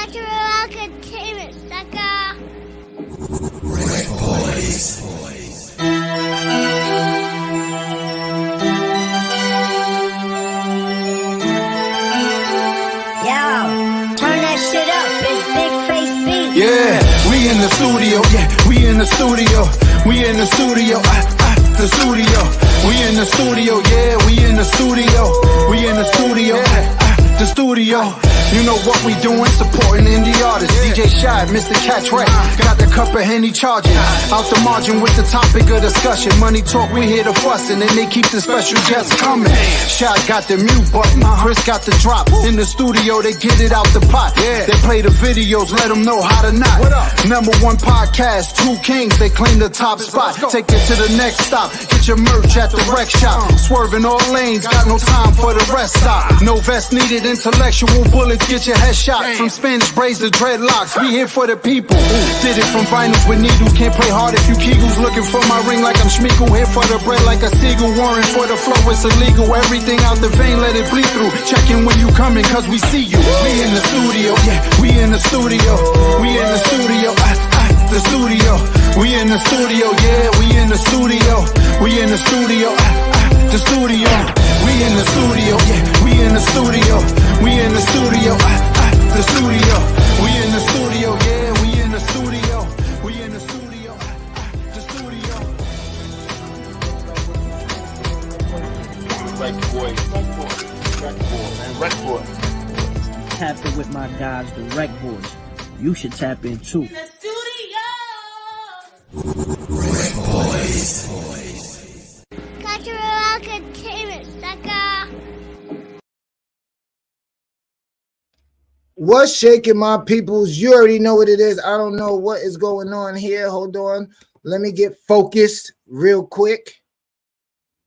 Cultural entertainment, sucker. RecBoys. Turn that shit up, it's Big Face Beat. Yeah, we in the studio. Yeah, we in the studio. We in the studio. The studio. We in the studio. Yeah, we in the studio. We in the studio. The studio. You know what we doing, supporting indie artists. DJ Shy, Mr. Catch Right. Got the cup of Henny charging. Out the margin with the topic of discussion. Money talk, we here to fuss, and then they keep the special guests coming. Shy got the mute button, Chris got the drop. In the studio, they get it out the pot. They play the videos, let them know how to knock. #1 podcast, 2 kings, they claim the top spot. Take it to the next stop. Get your merch at the rec shop. Swerving all lanes, got no time for the rest stop. No vest needed, intellectual bullets. Get your head shot. From Spanish braids to dreadlocks, we here for the people. Did it from vinyls with needles. Can't play hard if you Kegels. Looking for my ring like I'm Schmeagle. Here for the bread like a seagull. Warrant for the flow, it's illegal. Everything out the vein, let it bleed through. Checking when you coming, cause we see you. We in the studio, yeah, we in the studio. We in the studio, the studio. We in the studio, yeah, we in the studio. We in the studio, the studio. We in the studio, yeah, we in the studio. We in the studio, the studio. We in the studio, yeah, we in the studio. We in the studio, the studio. RecBoys. Tapping with my guys, the RecBoys. You should tap in too. RecBoys. Cultural entertainment, sucker. What's shaking, my peoples? You already know what it is. I don't know what is going on here. Hold on. Let me get focused real quick.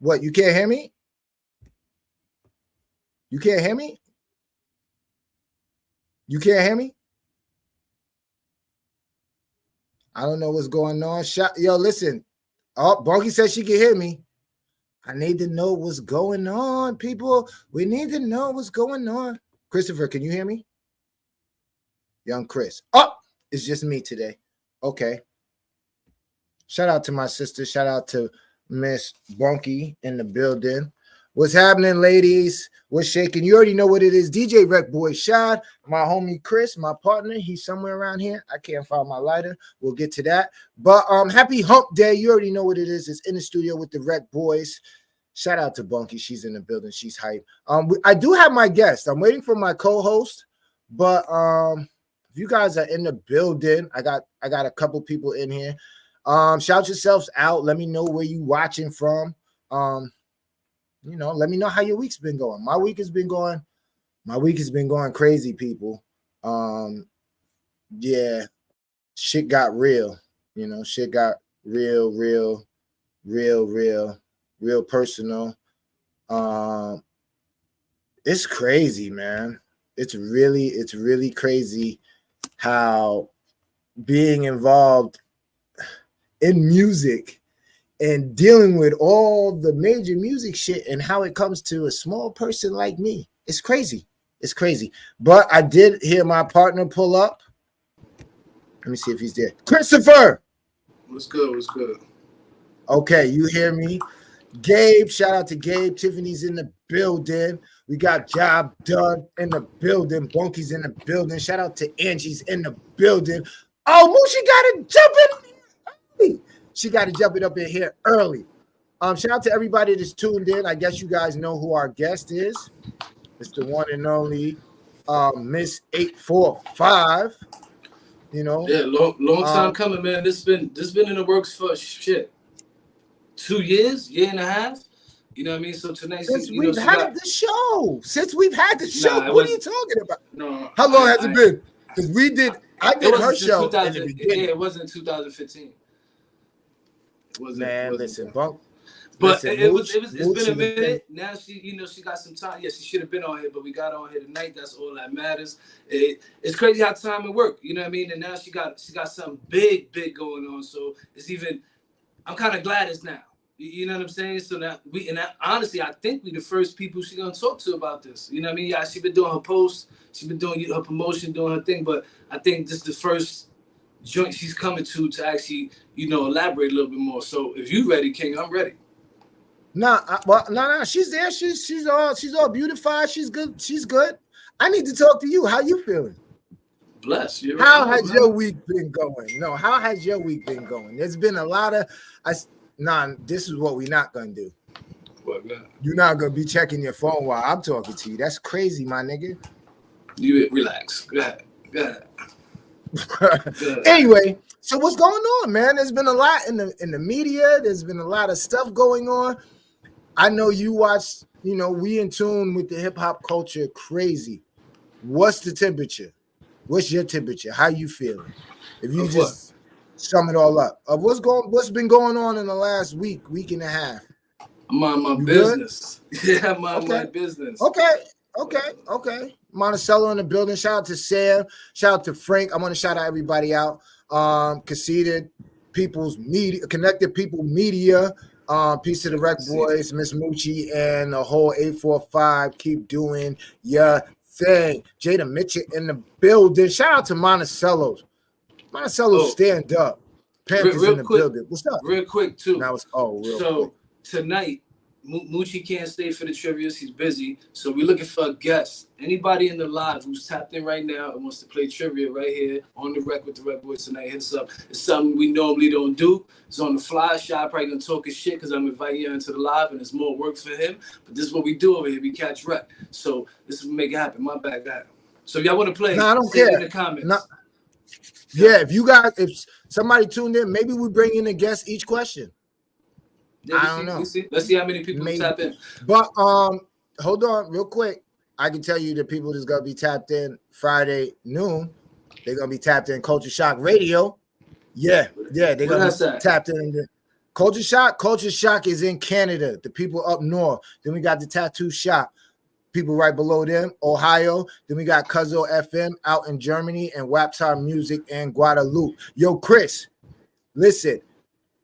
What, you can't hear me? You can't hear me? You can't hear me? I don't know what's going on. Yo, listen. Oh, Bonky said she can hear me. I need to know what's going on, people. We need to know what's going on. Christopher, can you hear me? Young Chris. Oh, it's just me today. Okay. Shout out to my sister. Shout out to Miss Bonky in the building. What's happening, ladies? What's shaking? You already know what it is. DJ RecBoys Shad, my homie Chris, my partner. He's somewhere around here. I can't find my lighter. We'll get to that. But happy hump day. You already know what it is. It's in the studio with the RecBoys. Shout out to Bonky. She's in the building. She's hype. I do have my guest. I'm waiting for my co-host. But if you guys are in the building, I got a couple people in here. Shout yourselves out. Let me know where you watching from. Let me know how your week's been going. My week has been going crazy, people. Yeah, shit got real. Shit got real personal. It's crazy, man. It's really crazy how being involved in music and dealing with all the major music shit and how it comes to a small person like me. It's crazy. It's crazy. But I did hear my partner pull up. Let me see if he's there. Christopher. What's good? What's good? Okay, you hear me? Gabe, shout out to Gabe. Tiffany's in the building. We got Job Done in the building. Bonky's in the building. Shout out to Angie's in the building. Oh, Moochie got to jump in. She got to jump it up in here early. Shout out to everybody that's tuned in. I guess you guys know who our guest is. It's the one and only Miss 845. Yeah, long time coming, man. This been in the works for shit. 2 years, year and a half. You know what I mean? So tonight, since we've had the show. What are you talking about? No. How long has it been? Because I did her show in the beginning. Yeah, it wasn't 2015. Listen, Bunk. But it's been a minute. Now she got some time. Yeah, she should have been on here, but we got on here tonight. That's all that matters. It's crazy how time and work. You know what I mean? And now she got something big going on. So it's even. I'm kind of glad it's now. You know what I'm saying? So that honestly, I think we the first people she's gonna talk to about this. You know what I mean? Yeah, she been doing her posts, she been doing her promotion, doing her thing, but I think this is the first joint she's coming to actually, elaborate a little bit more. So if you ready, King, I'm ready. No. She's there. She's all beautified. She's good. She's good. I need to talk to you. How you feeling? Bless you. How has your week been going? No, how has your week been going? There's been a lot of this is what we're not gonna do. What, God? You're not gonna be checking your phone while I'm talking to you. That's crazy, my nigga. You relax. Go ahead. Anyway, so what's going on, man? There's been a lot in the media. There's been a lot of stuff going on. I know you watch, we in tune with the hip hop culture crazy. What's the temperature? What's your temperature? How you feeling? If you just sum it all up of what's been going on in the last week and a half. I'm on my business. Good? Yeah, I'm on my business. Okay. Monticello in the building. Shout out to Sam. Shout out to Frank. I want to shout out everybody out. Conceited People's Media, Connected People Media. Piece of the RecBoys, Miss Moochie, and the whole 845. Keep doing your thing. Jada Mitchell in the building. Shout out to Monticello. Monticello, stand up. Panthers in the building. What's up? Real quick, too. Now it's quick. Tonight, Moochie can't stay for the trivia. He's busy. So we're looking for a guest. Anybody in the live who's tapped in right now and wants to play trivia right here on the rec with the RecBoys tonight, hit us up. It's something we normally don't do. It's on the fly. Shy probably gonna talk his shit because I'm inviting you into the live and it's more work for him. But this is what we do over here. We catch rec. So this is what make it happen. My bad, guy. So if y'all want to play, I don't care. In the comments. Yeah, if somebody tuned in, maybe we bring in a guest each question. Yeah, I don't know. Let's see how many people tap in. But hold on real quick. I can tell you the people that's gonna be tapped in Friday noon. They're gonna be tapped in Culture Shock Radio. Yeah, they're gonna be tapped in the Culture Shock. Culture Shock is in Canada. The people up north. Then we got the Tattoo Shop. People right below them, Ohio. Then we got Cuzzo FM out in Germany and Waptar Music in Guadeloupe. Yo, Chris, listen,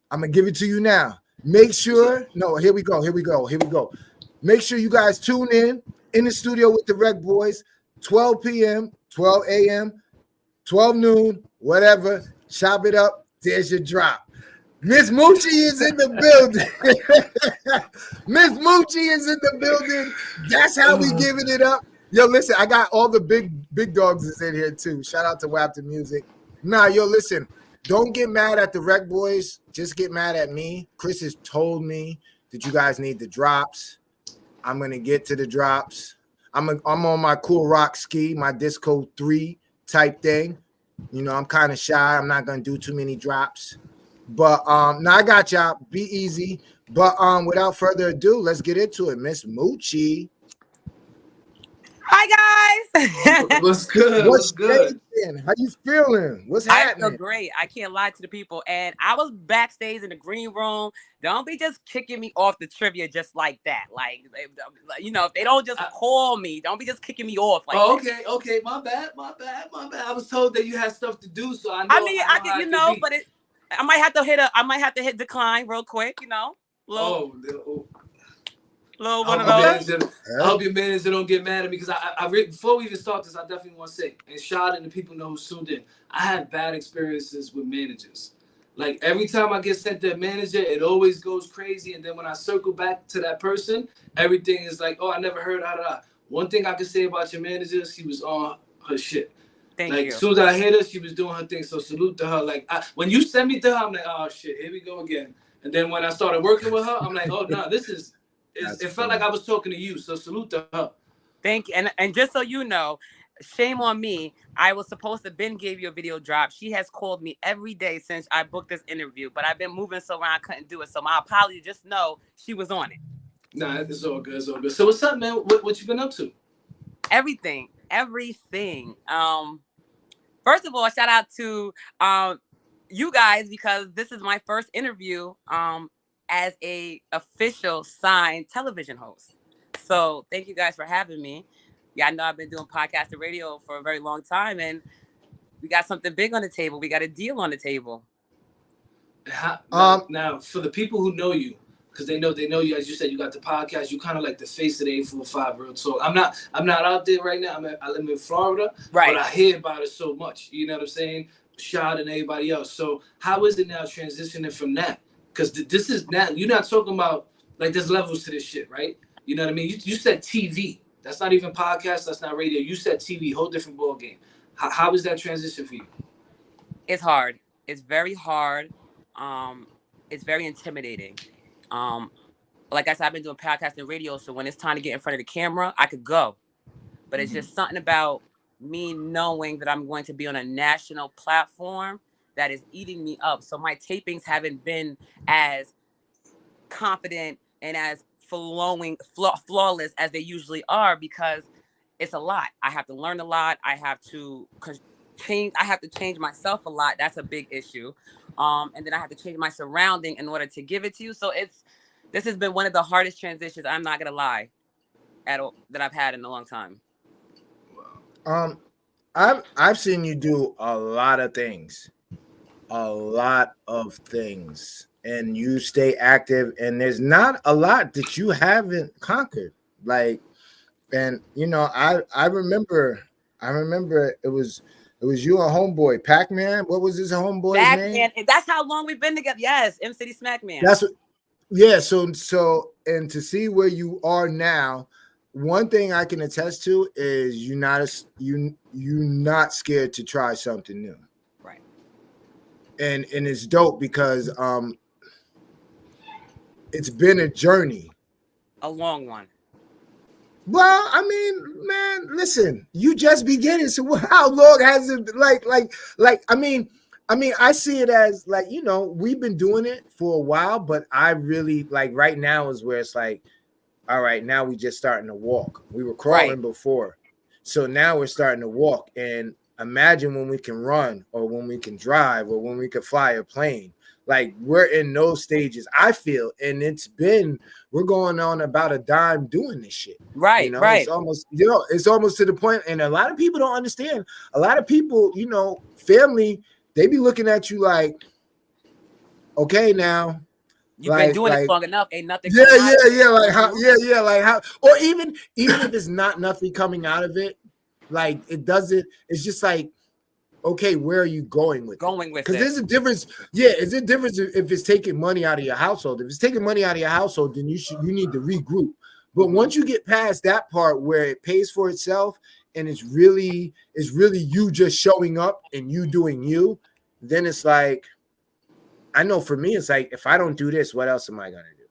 I'm gonna give it to you now. Make sure, here we go. Make sure you guys tune in the studio with the RecBoys, 12 p.m., 12 a.m., 12 noon, whatever. Chop it up. There's your drop. Miss Moochie is in the building. Miss Moochie is in the building. That's how we giving it up. Yo, listen, I got all the big dogs is in here too. Shout out to Waptar Music. Listen. Don't get mad at the RecBoys. Just get mad at me. Chris has told me that you guys need the drops. I'm gonna get to the drops. I'm on my cool rock ski, my Disco 3 type thing. I'm kind of shy. I'm not gonna do too many drops. But I got y'all. Be easy. But without further ado, let's get into it. Miss Moochie. Hi guys. What's good? What's good? How you feeling? What's happening? I feel great. I can't lie to the people. And I was backstage in the green room. Don't be just kicking me off the trivia just like that. Like, if they don't just call me, don't be just kicking me off. Like, okay. My bad. I was told that you had stuff to do, so I know. I can, but I might have to hit decline real quick. Little one of those. I hope your manager don't get mad at me because I before we even start this, I definitely want to say, and shout and the people know who's tuned in. I had bad experiences with managers. Like every time I get sent to a manager, it always goes crazy. And then when I circle back to that person, everything is like, oh, I never heard that. One thing I can say about your manager, she was on her shit. Thank you. As soon as I hit her, she was doing her thing. So salute to her. Like when you send me to her, I'm like, oh shit, here we go again. And then when I started working with her, I'm like, oh no, this is. It felt like I was talking to you, so salute to her. Thank you. And just so you know, shame on me. I was supposed to give you a video drop. She has called me every day since I booked this interview, but I've been moving so around I couldn't do it. So my apology. Just know she was on it. Nah, it's all good. So what's up, man? What you been up to? Everything. First of all, shout out to you guys because this is my first interview. As a official signed television host. So thank you guys for having me. Yeah, I know I've been doing podcast and radio for a very long time and we got something big on the table. We got a deal on the table. Now, for the people who know you, because they know you, as you said, you got the podcast. You kind of like the face of the 845 Real Talk. I'm not out there right now. I live in Florida, Right. but I hear about it so much. You know what I'm saying? Shad and everybody else. So how is it now transitioning from that? Because this is now, you're not talking about, like, there's levels to this shit, right? You know what I mean? You said TV. That's not even podcast. That's not radio. You said TV, whole different ball game. How is that transition for you? It's hard. It's very hard. It's very intimidating. Like I said, I've been doing podcast and radio, so when it's time to get in front of the camera, I could go. But it's just something about me knowing that I'm going to be on a national platform that is eating me up. So my tapings haven't been as confident and as flawless as they usually are, because it's a lot. I have to learn a lot. I have to change myself a lot. That's a big issue. And then I have to change my surrounding in order to give it to you. So this has been one of the hardest transitions, I'm not gonna lie, at all, that I've had in a long time. I've seen you do a lot of things, and you stay active, and there's not a lot that you haven't conquered. Like, and you know, I remember it was you and homeboy Pac-Man. What was his homeboy's name? That's how long we've been together. Yes, M City Smackman. That's what. Yeah. So and to see where you are now, one thing I can attest to is you're not scared to try something new. Right. And it's dope because it's been a journey. A long one. Well, I mean, man, listen, you just beginning. So how long has it I mean, I see it as like, you know, we've been doing it for a while, but I really like right now is where it's like, all right, now we just starting to walk. We were crawling before. So now we're starting to walk. And imagine when we can run, or when we can drive, or when we can fly a plane. Like, we're in those stages, I feel. And we're going on about a dime doing this shit. Right, you know, right. It's almost to the point, and a lot of people don't understand. A lot of people, you know, family, they be looking at you like, okay, now. You've been doing it long enough. Ain't nothing. Yeah. Like how, or even if it's not nothing coming out of it, like it doesn't. It's just like, okay, where are you going with it? Because there's a difference. Yeah, it's a difference if it's taking money out of your household. If it's taking money out of your household, then you need to regroup. But once you get past that part where it pays for itself and it's really you just showing up and you doing you, then it's like, I know for me, it's like, if I don't do this, what else am I gonna do?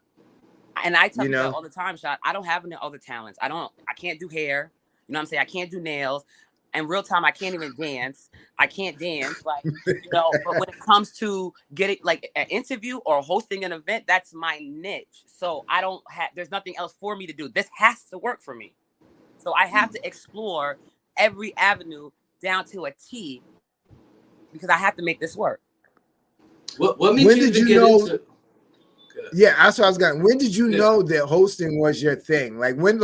And I tell you all the time, Shot, I don't have any other talents. I can't do hair. You know what I'm saying? I can't do nails. In real time, I can't even dance. I can't dance. Like, you know, but when it comes to getting like an interview or hosting an event, that's my niche. So there's nothing else for me to do. This has to work for me. So I have to explore every avenue down to a T, because I have to make this work. What made you get into? Yeah, that's what I was going. When did you know that hosting was your thing? Like when,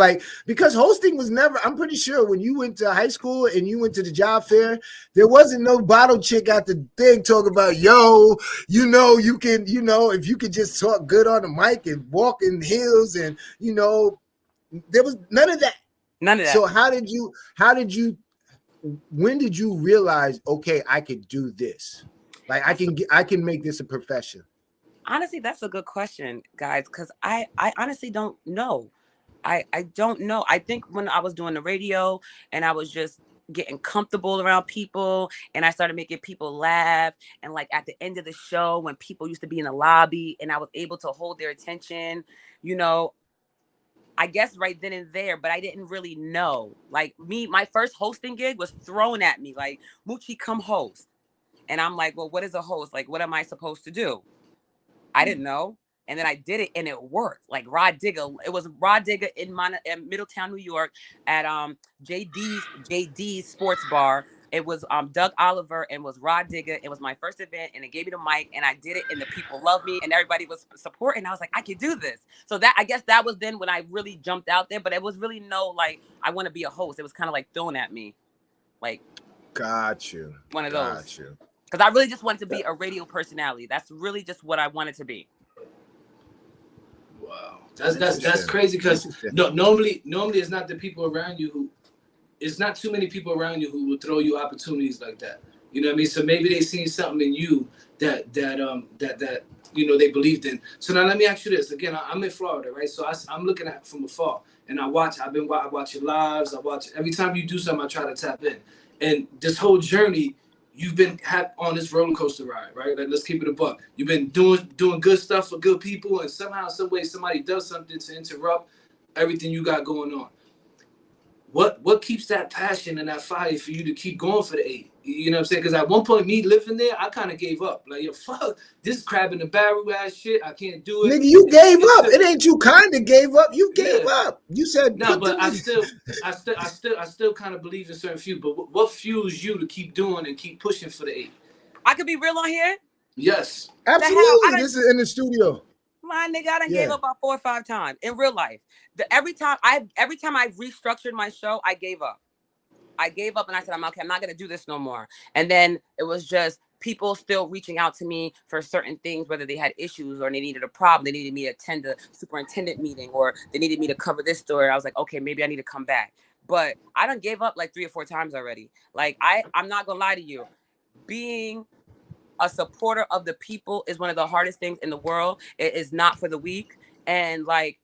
because hosting was never. I'm pretty sure when you went to high school and you went to the job fair, there wasn't no bottle chick at the thing talking about, yo, you know, you can, you know, if you could just talk good on the mic and walk in heels, and you know, there was none of that. None of that. So when did you realize, okay, I could do this? Like I can make this a profession. Honestly, that's a good question, guys, because I honestly don't know. I don't know. I think when I was doing the radio and I was just getting comfortable around people and I started making people laugh, and like at the end of the show when people used to be in the lobby and I was able to hold their attention, you know, I guess right then and there, but I didn't really know. Like my first hosting gig was thrown at me like, Moochie, come host. And I'm like, well, what is a host? Like, what am I supposed to do? I didn't know. And then I did it and it worked. Like Rod Digger, it was Rod Digger in Middletown, New York at JD's Sports Bar. It was Doug Oliver and was Rod Digger. It was my first event and it gave me the mic and I did it and the people loved me and everybody was supporting. I was like, I could do this. So that, I guess that was then when I really jumped out there, but it was really like, I want to be a host. It was kind of like thrown at me. Like, got you. One of those. Got you. Because I really just wanted to be a radio personality. That's really just what I wanted to be. Wow, that's crazy because normally it's not the people around you who, it's not too many people around you who will throw you opportunities like that. You know what I mean? So maybe they seen something in you that you know they believed in. So now let me ask you this again. I'm in Florida, right? So I'm looking at from afar, and I watch your lives. I watch every time you do something. I try to tap in, and this whole journey you've been on this roller coaster ride, right? Like, let's keep it a buck. You've been doing good stuff for good people, and somehow, some way, somebody does something to interrupt everything you got going on. What keeps that passion and that fire for you to keep going for the 8? You know what I'm saying? Because at one point, me living there, I kind of gave up. Like, yo, fuck, this crab in the barrel ass shit. I can't do it. Nigga, you gave up. It ain't you kind of gave up. You gave up. You said no, but I still kind of believe in certain fuel. But what fuels you to keep doing and keep pushing for the 8? I could be real on here. Yes, absolutely. This is in the studio. My nigga, I done gave up about 4 or 5 times in real life. Every time I restructured my show, I gave up. I gave up and I said, I'm okay, I'm not gonna do this no more. And then it was just people still reaching out to me for certain things, whether they had issues or they needed a problem, they needed me to attend a superintendent meeting, or they needed me to cover this story. I was like, okay, maybe I need to come back. But I done gave up like 3 or 4 times already. Like I'm not gonna lie to you. Being a supporter of the people is one of the hardest things in the world. It is not for the weak. And like,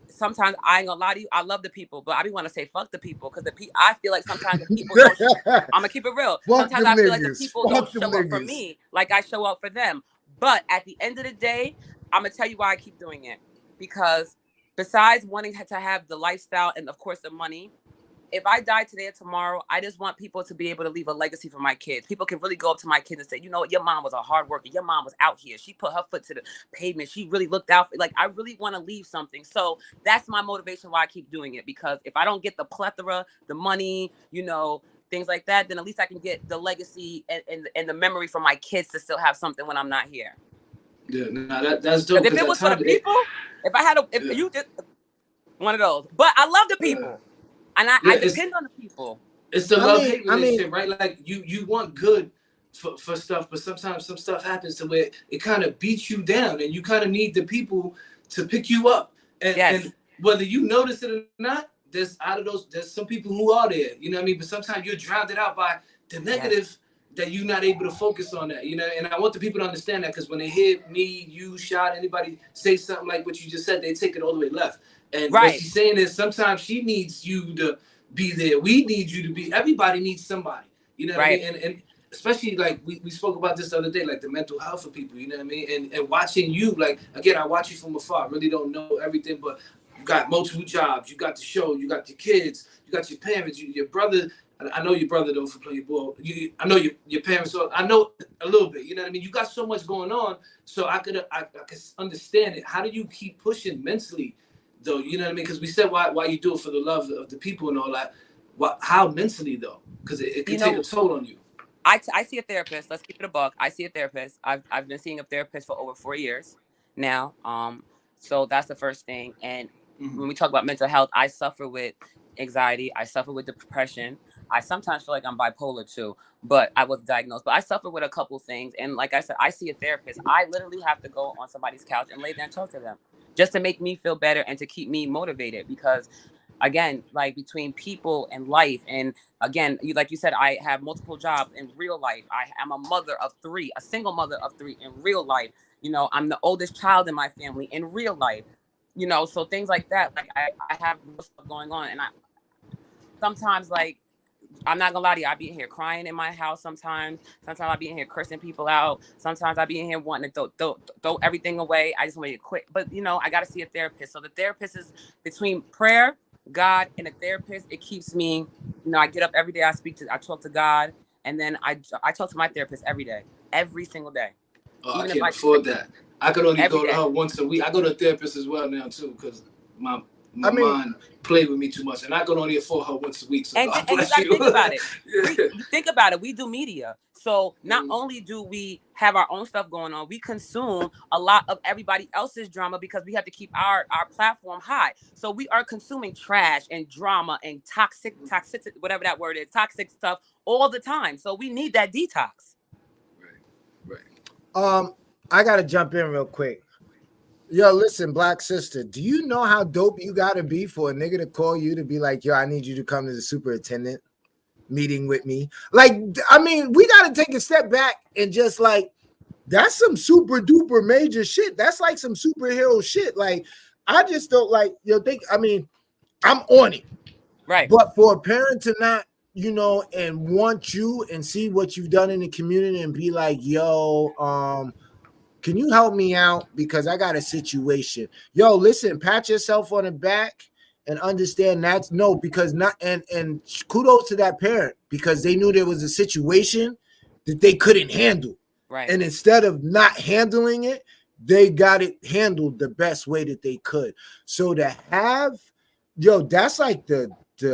sometimes I ain't gonna lie to you, I love the people, but I be want to say fuck the people, because I feel like sometimes the people don't I'm gonna keep it real. Sometimes I feel like the people don't show up for me like I show up for them. But at the end of the day, I'm gonna tell you why I keep doing it. Because besides wanting to have the lifestyle and of course the money, if I die today or tomorrow, I just want people to be able to leave a legacy for my kids. People can really go up to my kids and say, you know what, your mom was a hard worker. Your mom was out here. She put her foot to the pavement. She really looked out. Like, I really want to leave something. So that's my motivation why I keep doing it. Because if I don't get the plethora, the money, you know, things like that, then at least I can get the legacy and the memory for my kids to still have something when I'm not here. Yeah, no, that's dope. If it was for the people, if you did one of those, but I love the people. And I depend on the people. It's the love-hate relationship, right? Like you want good for stuff, but sometimes some stuff happens to where it kind of beats you down, and you kind of need the people to pick you up. And whether you notice it or not, there's some people who are there. You know what I mean? But sometimes you're drowned out by the negative that you're not able to focus on that. You know, and I want the people to understand that, because when they hear me, you, Shot, anybody say something like what you just said, they take it all the way left. And what she's saying is sometimes she needs you to be there. We need you to be. Everybody needs somebody. You know what I mean? And especially like we spoke about this the other day, like the mental health of people. You know what I mean? And watching you, like, again, I watch you from afar. I really don't know everything, but you got multiple jobs. You got the show. You got your kids. You got your parents. Your brother. I know your brother though for playing ball. I know your parents. So I know a little bit. You know what I mean? You got so much going on. So I could understand it. How do you keep pushing mentally? Though, you know what I mean? Because we said why you do it for the love of the people and all that. How mentally though? Because it can take a toll on you. I see a therapist. Let's keep it a buck. I see a therapist. I've been seeing a therapist for over 4 years now. So that's the first thing. And when we talk about mental health, I suffer with anxiety. I suffer with depression. I sometimes feel like I'm bipolar too, but I was diagnosed. But I suffer with a couple things. And like I said, I see a therapist. I literally have to go on somebody's couch and lay there and talk to them, just to make me feel better and to keep me motivated. Because again, like between people and life, and again, like you said, I have multiple jobs in real life. I am a mother of 3, a single mother of 3 in real life. You know, I'm the oldest child in my family in real life. You know, so things like that, like I have stuff going on. And I sometimes, like, I'm not gonna lie to you, I be in here crying in my house sometimes. Sometimes I be in here cursing people out. Sometimes I be in here wanting to throw everything away. I just want to quit. But, you know, I got to see a therapist. So the therapist is between prayer, God, and a therapist. It keeps me, you know, I get up every day. I talk to God. And then I talk to my therapist every day, every single day. Oh, I can't afford that. I could only go to her once a week. I go to a therapist as well now, too, because my mind play with me too much, and I could only afford her once a week. So and you gotta think about it. Think about it. We do media, so not only do we have our own stuff going on, we consume a lot of everybody else's drama because we have to keep our platform high. So we are consuming trash and drama and toxic, whatever that word is, toxic stuff all the time. So we need that detox. Right. I gotta jump in real quick. Yo, listen, black sister, do you know how dope you gotta be for a nigga to call you to be like, yo, I need you to come to the superintendent meeting with me? Like, I mean, we gotta take a step back and just like, that's some super duper major shit. That's like some superhero shit. Like, I just don't like, I mean, I'm on it. Right. But for a parent to not, and want you and see what you've done in the community and be like, yo, can you help me out? Because I got a situation. Yo, listen, pat yourself on the back and understand that's no, because not and kudos to that parent because they knew there was a situation that they couldn't handle. Right. And instead of not handling it, they got it handled the best way that they could. So to have, that's like the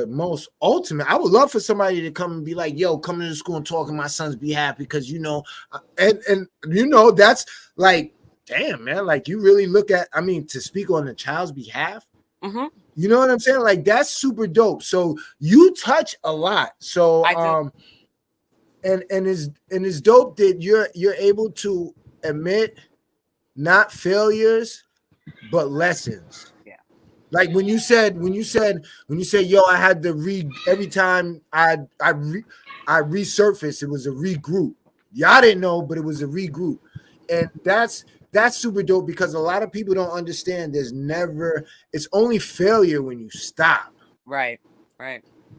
most ultimate. I would love for somebody to come and be like, yo, come to the school and talk on my son's behalf because that's like, damn, man, like you really look at, I mean, to speak on the child's behalf. Mm-hmm. You know what I'm saying? Like that's super dope. So you touch a lot. So and it's dope that you're able to admit not failures but lessons. Like when you said, yo, I had to every time I resurfaced, it was a regroup. Y'all didn't know, but it was a regroup. And that's super dope because a lot of people don't understand it's only failure when you stop. Right.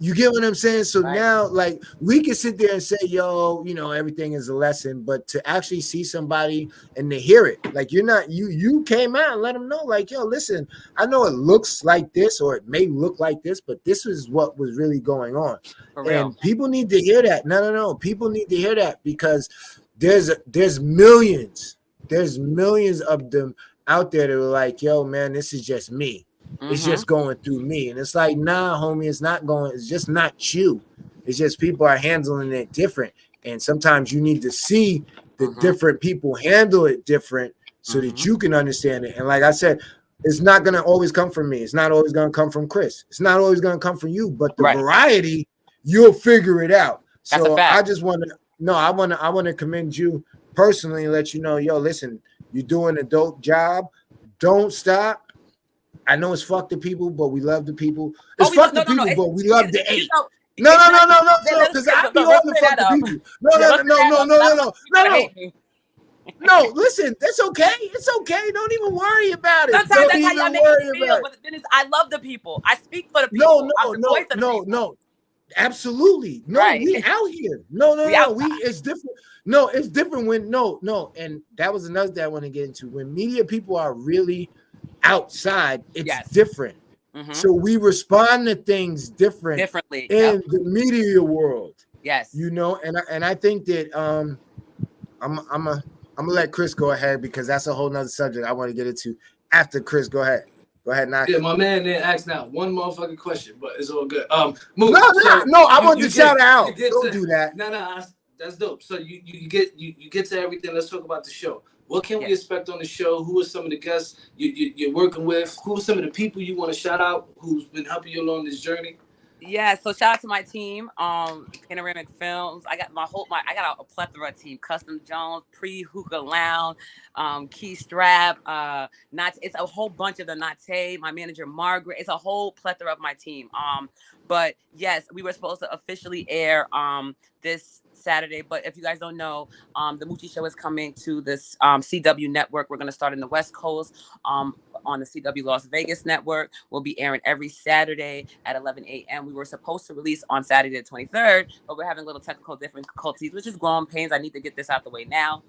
You get what I'm saying? So now, like, we can sit there and say, yo, everything is a lesson, but to actually see somebody and to hear it, like you came out and let them know, like, yo, listen, I know it looks like this or it may look like this, but this is what was really going on. For real. And people need to hear that. No. People need to hear that because there's millions of them out there that are like, yo, man, this is just me. It's just going through me. And it's like, nah, homie, it's just not you. It's just people are handling it different. And sometimes you need to see the different people handle it different so that you can understand it. And like I said, it's not going to always come from me. It's not always going to come from Chris. It's not always going to come from you, but the variety, you'll figure it out. That's so a fact. I just want to, I want to commend you personally and let you know, yo, listen, you're doing a dope job. Don't stop. I know it's fuck the people, but we love the people. It's fuck the people, but we love the eight. No, because I be on the fuck the people. No, listen, that's okay. It's okay. Don't even worry about it. Sometimes that's how y'all make me feel. But the thing is, I love the people. I speak for the people. No. Absolutely. No, we out here. No. It's different. No, it's different when and that was another thing I want to get into. When media people are really outside, it's different. So we respond to things differently in the media world. Yes. And I think that I'm gonna let Chris go ahead because that's a whole nother subject I want to get into after Chris. Go ahead, knock. Yeah, my man didn't ask now one motherfucking question, but it's all good. I want to shout out. Don't do that. No, that's dope. So you get to everything. Let's talk about the show. What can we expect on the show? Who are some of the guests you're working with? Who are some of the people you want to shout out who's been helping you along this journey? Yeah, so shout out to my team, Panoramic Films. I got I got a plethora of team. Custom Jones, Hookah Lounge, Key Strap, it's a whole bunch of them. Nate, my manager Margaret. It's a whole plethora of my team. But yes, we were supposed to officially air this Saturday, but if you guys don't know, the Moochie Show is coming to this CW network. We're going to start in the West Coast on the CW Las Vegas network. We'll be airing every Saturday at 11 a.m. We were supposed to release on Saturday the 23rd, but we're having little technical difficulties, which is growing pains. I need to get this out the way now.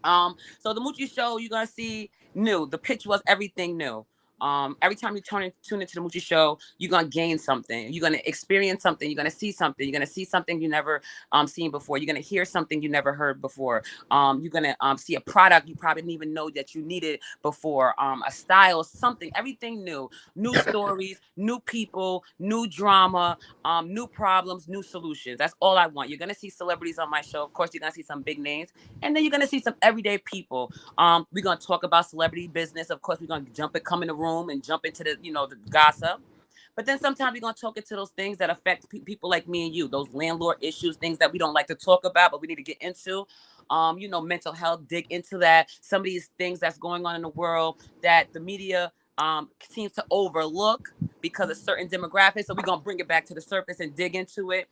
So the Moochie Show, you're going to see new. The pitch was everything new. Every time you tune into the Moochie Show, you're going to gain something. You're going to experience something. You're going to see something. You're going to see something you never seen before. You're going to hear something you never heard before. You're going to see a product you probably didn't even know that you needed before. A style, something, everything new. New stories, new people, new drama, new problems, new solutions. That's all I want. You're going to see celebrities on my show. Of course, you're going to see some big names. And then you're going to see some everyday people. We're going to talk about celebrity business. Of course, we're going to come in the room and jump into the gossip. But then sometimes we're going to talk into those things that affect people like me and you, those landlord issues, things that we don't like to talk about, but we need to get into. mental health, dig into that. Some of these things that's going on in the world that the media seems to overlook because of certain demographics. So we're going to bring it back to the surface and dig into it.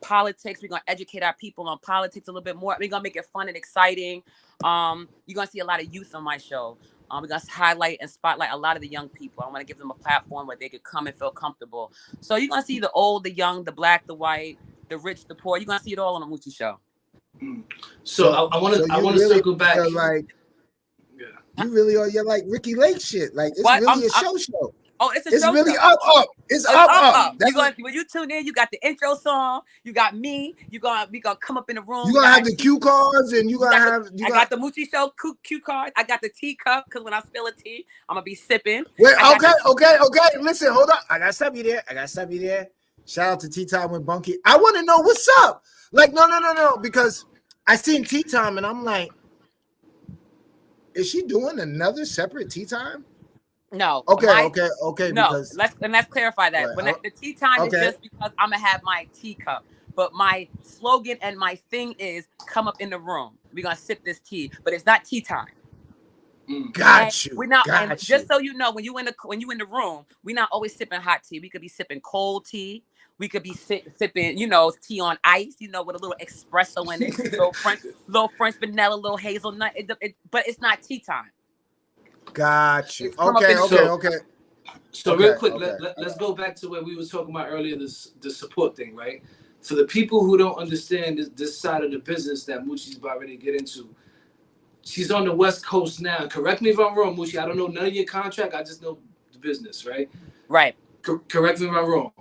Politics, we're going to educate our people on politics a little bit more. We're going to make it fun and exciting. You're going to see a lot of youth on my show. We're going to highlight and spotlight a lot of the young people. I want to give them a platform where they could come and feel comfortable. So you're going to see the old, the young, the black, the white, the rich, the poor. You're going to see it all on the Moochie Show. So I want to circle back. Like, you really are. You're like Ricky Lake shit. Like, it's really a show. Oh, it's It's show. really up. It's up. When you tune in, you got the intro song. You got me. We gonna come up in the room. You gonna have the cue cards, and I got the Moochie Show cue cards. I got the teacup because when I spill a tea, I'm gonna be sipping. Wait, okay. Listen, hold on. I gotta stop you there. Shout out to Tea Time with Bunky. I want to know what's up. Like, no, because I seen Tea Time, and I'm like, is she doing another separate Tea Time? No. Okay. No, Because, let's clarify that. Right, when the tea time is just because I'm gonna have my teacup, but my slogan and my thing is come up in the room. We're gonna sip this tea, but it's not tea time. Got you. We're not. And just so you know, when you in the room, we're not always sipping hot tea. We could be sipping cold tea. We could be sipping, tea on ice, with a little espresso in it, little French vanilla, little hazelnut. But it's not tea time. Got you. Okay. So real quick, let's go back to where we were talking about earlier, the support thing, right? For the people who don't understand this side of the business that Moochie's about ready to get into, she's on the West Coast now. Correct me if I'm wrong, Moochie. I don't know none of your contract. I just know the business, right? Right. Correct me if I'm wrong.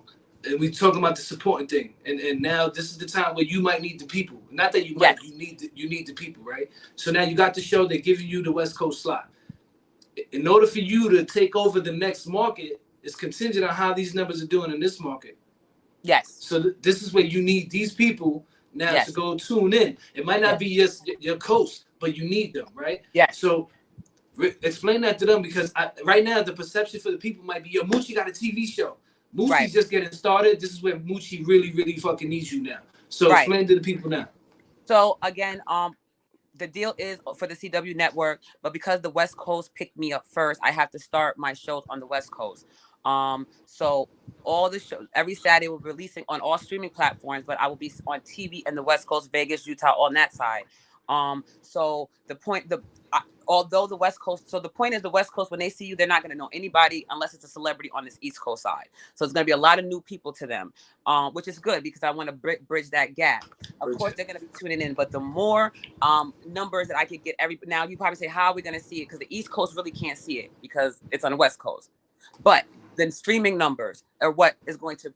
And we talking about the supporting thing, and now this is the time where you might need the people. Not that you might, you need the people, right? So now you got the show. They're giving you the West Coast slot. In order for you to take over the next market, it's contingent on how these numbers are doing in this market. Yes. So this is where you need these people now to go tune in. It might not be your coast, but you need them, right? Yes. So explain that to them, because right now the perception for the people might be, yo, Moochie got a TV show. Moochie's just getting started. This is where Moochie really, really fucking needs you now. So explain to the people now. So again, the deal is for the CW network, but because the West Coast picked me up first, I have to start my shows on the West Coast. So all the shows every Saturday we're releasing on all streaming platforms, but I will be on TV in the West Coast, Vegas, Utah, on that side. So the point, although the West Coast, so the point is the West Coast, when they see you, they're not going to know anybody unless it's a celebrity on this East Coast side. So it's going to be a lot of new people to them, which is good because I want to bridge that gap. Of course, they're going to be tuning in, but the more numbers that I could get now you probably say, how are we going to see it? Because the East Coast really can't see it because it's on the West Coast. But then streaming numbers are what is going to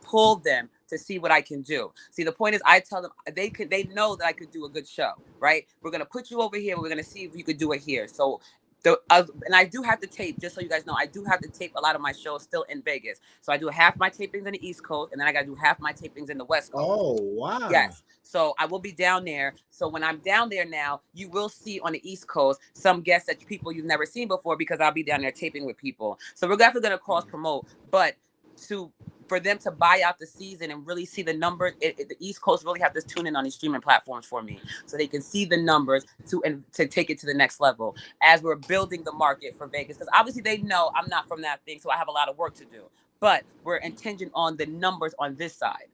pull them to see what I can do. See, the point is I tell them they know that I could do a good show, right? We're going to put you over here. We're going to see if you could do it here. So and I do have to tape, just so you guys know, I do have to tape a lot of my shows still in Vegas. So I do half my tapings in the East Coast, and then I got to do half my tapings in the West Coast. Oh, wow. Yes. So I will be down there. So when I'm down there now, you will see on the East Coast some guests that people you've never seen before because I'll be down there taping with people. So we're definitely going to cross promote, but for them to buy out the season and really see the numbers, the East Coast really have to tune in on these streaming platforms for me so they can see the numbers to take it to the next level as we're building the market for Vegas. Because obviously they know I'm not from that thing, so I have a lot of work to do. But we're intention on the numbers on this side.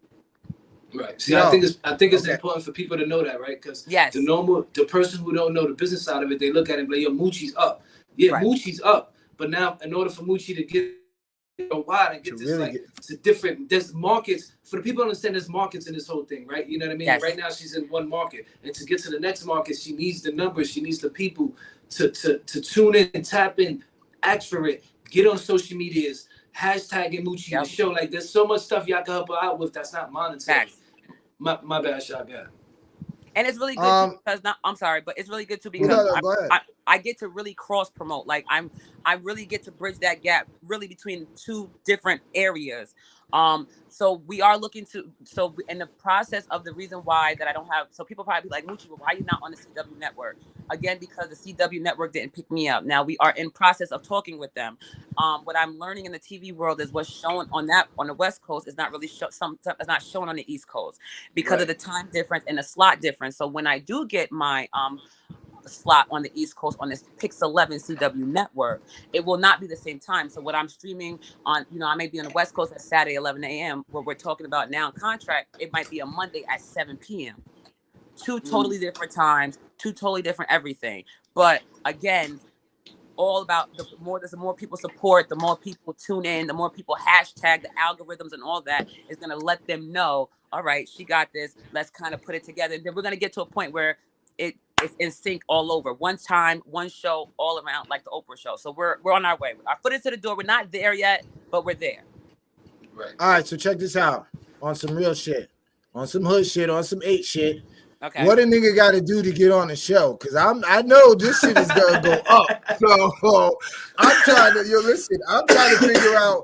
Right. See, I think it's important for people to know that, right? Because the person who don't know the business side of it, they look at it and be like, yo, Moochie's up. Yeah, Moochie's up. But now in order for Moochie to get wide and get this really it's a different, there's markets for the people to understand, there's markets in this whole thing, right? You know what I mean? Right now she's in one market, and to get to the next market she needs the numbers, she needs the people to tune in, tap in, ask for it, get on social medias, hashtagging Moochie the show. Like there's so much stuff y'all can help her out with that's not monetary. My bad, shot guy. And it's really good because I'm sorry, but it's really good too because I get to really cross promote. Like I really get to bridge that gap really between two different areas. So we are looking to, in the process of the reason why that I don't have, so people probably be like, Moochie, well, why are you not on the CW network? again, because the CW network didn't pick me up. Now we are in process of talking with them. What I'm learning in the TV world is what's shown on the West Coast is not really it's not shown on the East Coast because of the time difference and the slot difference. So when I do get my slot on the East Coast on this Pix 11 CW network, it will not be the same time. So what I'm streaming on, I may be on the West Coast at Saturday 11 a.m. where we're talking about now in contract, it might be a Monday at 7 p.m. Two totally different times, two totally different everything. But again, all about the more people support, the more people tune in, the more people hashtag the algorithms and all that is going to let them know, all right, she got this. Let's kind of put it together. And then we're going to get to a point where it's in sync all over. One time, one show, all around, like the Oprah show. So we're on our way. Our foot is to the door. We're not there yet, but we're there. Right. All right, so check this out. On some real shit, on some hood shit, on some 8 shit. Okay. What a nigga got to do to get on the show? Because I know this shit is gonna go up. So I'm trying to listen. I'm trying to figure out.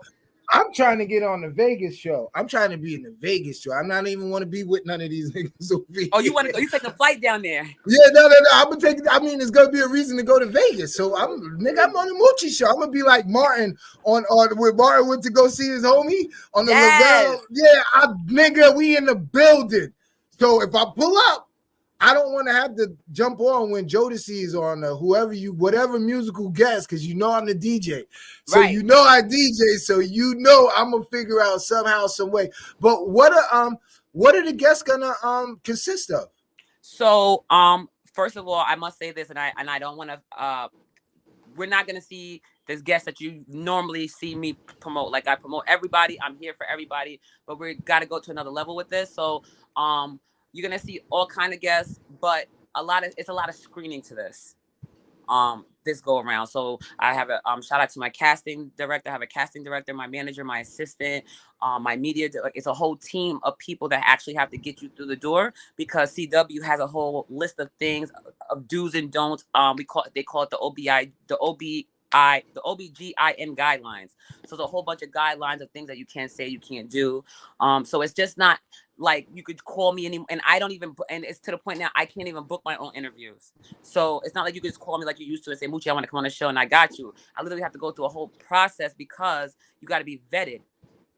I'm trying to get on the Vegas show. I'm trying to be in the Vegas show. I'm not even want to be with none of these niggas over here. Oh, you want to go? You take a flight down there? Yeah, no. I'm gonna take. I mean, there's gonna be a reason to go to Vegas. So I'm on the Moochie show. I'm gonna be like Martin on where Martin went to go see his homie on the Lavelle. Yeah, nigga, we in the building. So if I pull up, I don't want to have to jump on when Jodeci is on whatever musical guest, because I'm the DJ. So right. I DJ, so I'm gonna figure out somehow, some way. But what are the guests gonna consist of? So first of all, I must say this, and I don't want to we're not gonna see this guest that you normally see me promote. Like I promote everybody, I'm here for everybody, but we gotta go to another level with this. So you're gonna see all kind of guests, but it's a lot of screening to this go around. So I have a shout out to my casting director. I have a casting director, my manager, my assistant, my media. It's a whole team of people that actually have to get you through the door, because CW has a whole list of things, of do's and don'ts. They call it the OBGYN guidelines. So there's a whole bunch of guidelines of things that you can't say, you can't do. So it's just not like you could call me and I don't even, and it's to the point now I can't even book my own interviews. So it's not like you could just call me like you used to and say, Moochie, I want to come on the show and I got you. I literally have to go through a whole process because you got to be vetted.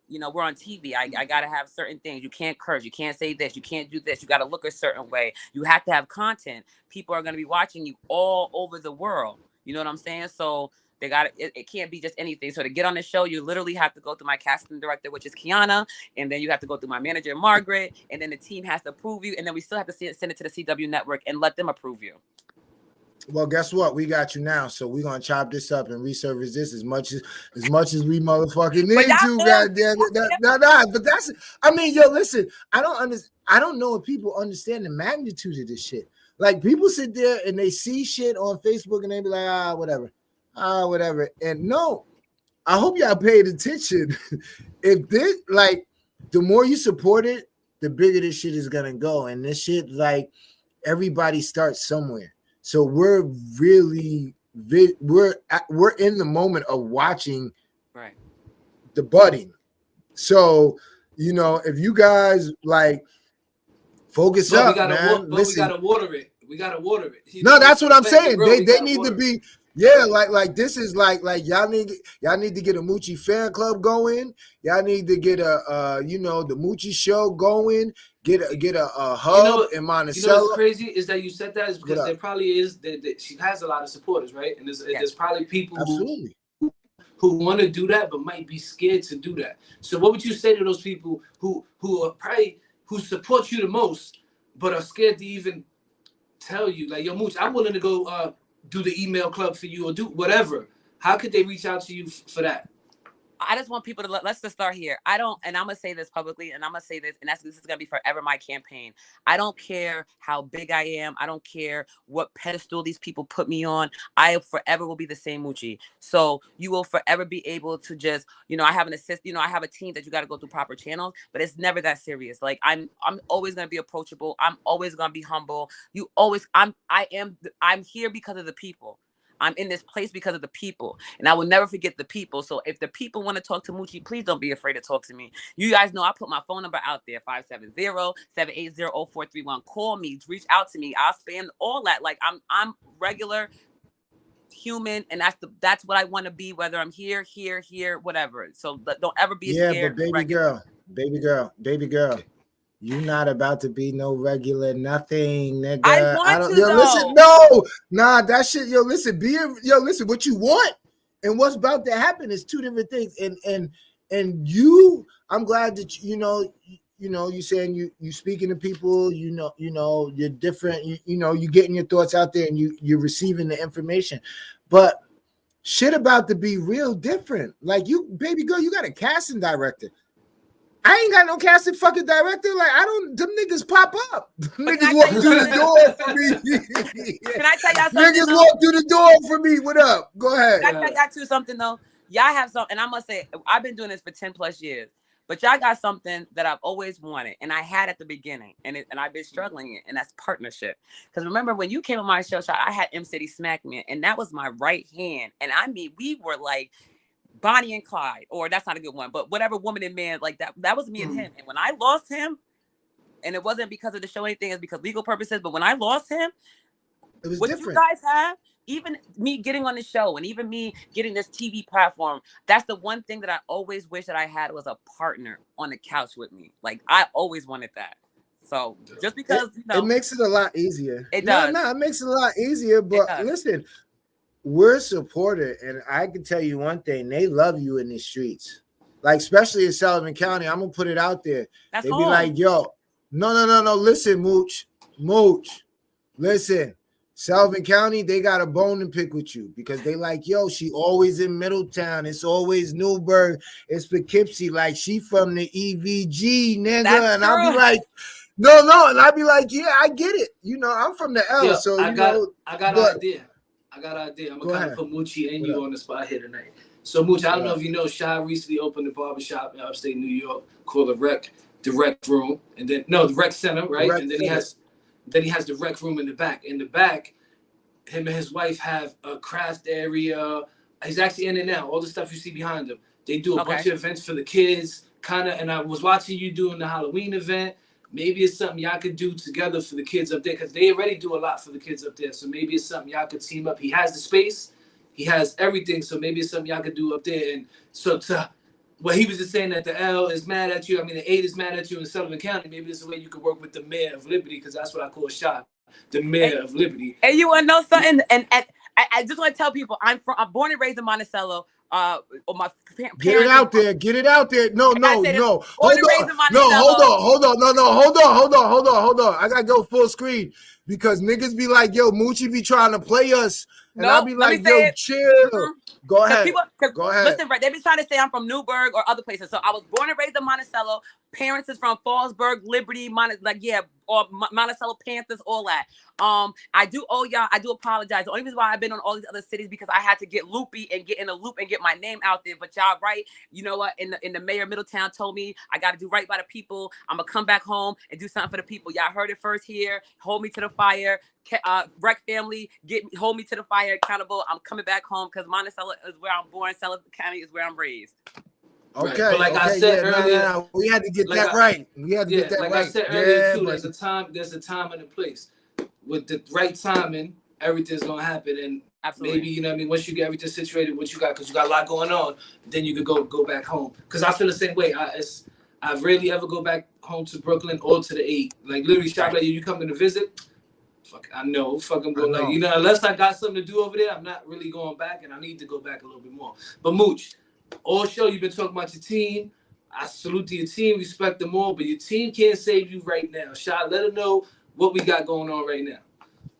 We're on TV. I got to have certain things. You can't curse. You can't say this. You can't do this. You got to look a certain way. You have to have content. People are going to be watching you all over the world. You know what I'm saying? So it can't be just anything. So to get on the show, you literally have to go through my casting director, which is Kiana, and then you have to go through my manager, Margaret, and then the team has to approve you, and then we still have to send it to the CW network and let them approve you. Well, guess what? We got you now, so we're gonna chop this up and resurface this as much as we motherfucking need to. Goddamn it! Nah. But that's. I mean, listen. I don't know if people understand the magnitude of this shit. Like people sit there and they see shit on Facebook and they be like, whatever. And no, I hope y'all paid attention. If this, like, the more you support it, the bigger this shit is gonna go. And this shit, like, everybody starts somewhere. So we're really we're in the moment of watching the budding. So if you guys like focus up, man. Listen, we gotta water it. We gotta water it. No, that's what I'm saying. They need to be. Yeah, like this is like y'all need to get a Moochie fan club going. Y'all need to get the Moochie show going. Get a hub in Monticello. What's crazy is that you said that is because there probably is that she has a lot of supporters, right? And there's probably people who want to do that but might be scared to do that. So what would you say to those people who support you the most but are scared to even tell you, like, yo, Mooch, I'm willing to go do the email club for you or do whatever? How could they reach out to you for that? I just want people to let's just start here. And I'm gonna say this publicly, and I'm gonna say this, and this is gonna be forever my campaign. I don't care how big I am. I don't care what pedestal these people put me on. I forever will be the same Moochie. So you will forever be able to just, I have an assist, I have a team that you got to go through proper channels, but it's never that serious. Like I'm always gonna be approachable. I'm always gonna be humble. I'm here because of the people. I'm in this place because of the people, and I will never forget the people. So if the people want to talk to Moochie, please don't be afraid to talk to me. You guys know I put my phone number out there, 570-780-0431. Call me, reach out to me. I'll spam all that. Like I'm regular human, and that's what I want to be, whether I'm here, whatever. So don't ever be scared. But baby girl, you not about to be no regular nothing, nigga. I want to, yo, though. listen, that shit. Yo, listen, listen. What you want and what's about to happen is two different things. And you, I'm glad that you saying you speaking to people. You're different. You getting your thoughts out there and you're receiving the information, but shit about to be real different. Like you, baby girl, you got a casting director. I ain't got no casting fucking director. Like them niggas pop up. Niggas walk through the door for me. Can I tell y'all something? Niggas walk through the door for me. What up? Go ahead. Can I tell y'all something though? Y'all have something, and I must say, I've been doing this for 10 plus years. But y'all got something that I've always wanted, and I had at the beginning, and I've been struggling it, and that's partnership. Because remember when you came on my show, I had M City Smack Me, and that was my right hand. And I mean, we were like Bonnie and Clyde, or that's not a good one, but whatever, woman and man, like that was me and him. And when I lost him, and it wasn't because of the show, anything, it's because legal purposes, but when I lost him, it was what different. You guys have, even me getting on the show and even me getting this TV platform, that's the one thing that I always wish that I had was a partner on the couch with me. Like I always wanted that. So just because it makes it a lot easier. It does. No, it makes it a lot easier. But listen, we're supported, and I can tell you one thing: they love you in the streets, like especially in Sullivan County. I'm gonna put it out there. They be like, "Yo, no, listen, Mooch, listen." Sullivan County, they got a bone to pick with you because they like, yo, she always in Middletown. It's always Newburgh. It's Poughkeepsie. Like, she from the EVG, nigga. That's I'll true. be like, no. And I'll be like, yeah, I get it. I'm from the L. Yeah, so, I got an idea. I'm going to kind of put Moochie and you on the spot here tonight. So, Mooch, I don't know if you know, Shy recently opened a barbershop in upstate New York called the Rec Room. And then, the Rec Center, right? And then he has the rec room in the back. In the back, him and his wife have a craft area. He's actually in it now. All the stuff you see behind him. They do a bunch of events for the kids, kind of. And I was watching you doing the Halloween event. Maybe it's something y'all could do together for the kids up there because they already do a lot for the kids up there. So maybe it's something y'all could team up. He has the space. He has everything. So maybe it's something y'all could do up there. And so he was just saying that the L is mad at you. I mean, the 8 is mad at you in Sullivan County. Maybe there's a way you could work with the mayor of Liberty because that's what I call Shot, the mayor of Liberty. And you want to know something? And I just want to tell people I'm born and raised in Monticello. My parents. Get it out there. No. Hold on. I gotta go full screen because niggas be like, yo, Moochie be trying to play us. And I'll be like, yo, chill. Go ahead. Go ahead. Listen, right? They be trying to say I'm from Newburgh or other places. So I was born and raised in Monticello. Parents is from Fallsburg, Liberty, or Monticello Panthers, all that. I do owe y'all. I do apologize. The only reason why I've been on all these other cities because I had to get loopy and get in a loop and get my name out there. But y'all right. You know what? In the mayor of Middletown told me I got to do right by the people. I'm gonna come back home and do something for the people. Y'all heard it first here. Hold me to the fire. Rec family, hold me to the fire accountable. I'm coming back home because Monticello is where I'm born. Sullivan County is where I'm raised. Okay, but like I said earlier, we had to get that right. We had to get that right. Like I said earlier too, there's a time and a place. With the right timing, everything's gonna happen. And maybe once you get everything situated, what you got, because you got a lot going on, then you could go back home. Because I feel the same way. I rarely ever go back home to Brooklyn or to the 8. Like literally, shop like you coming to visit. Fuck, I know. Fuck, I'm going unless I got something to do over there, I'm not really going back, and I need to go back a little bit more. But Mooch, all show you've been talking about your team. I salute to your team, respect them all, but your team can't save you right now. Shot, let them know what we got going on right now.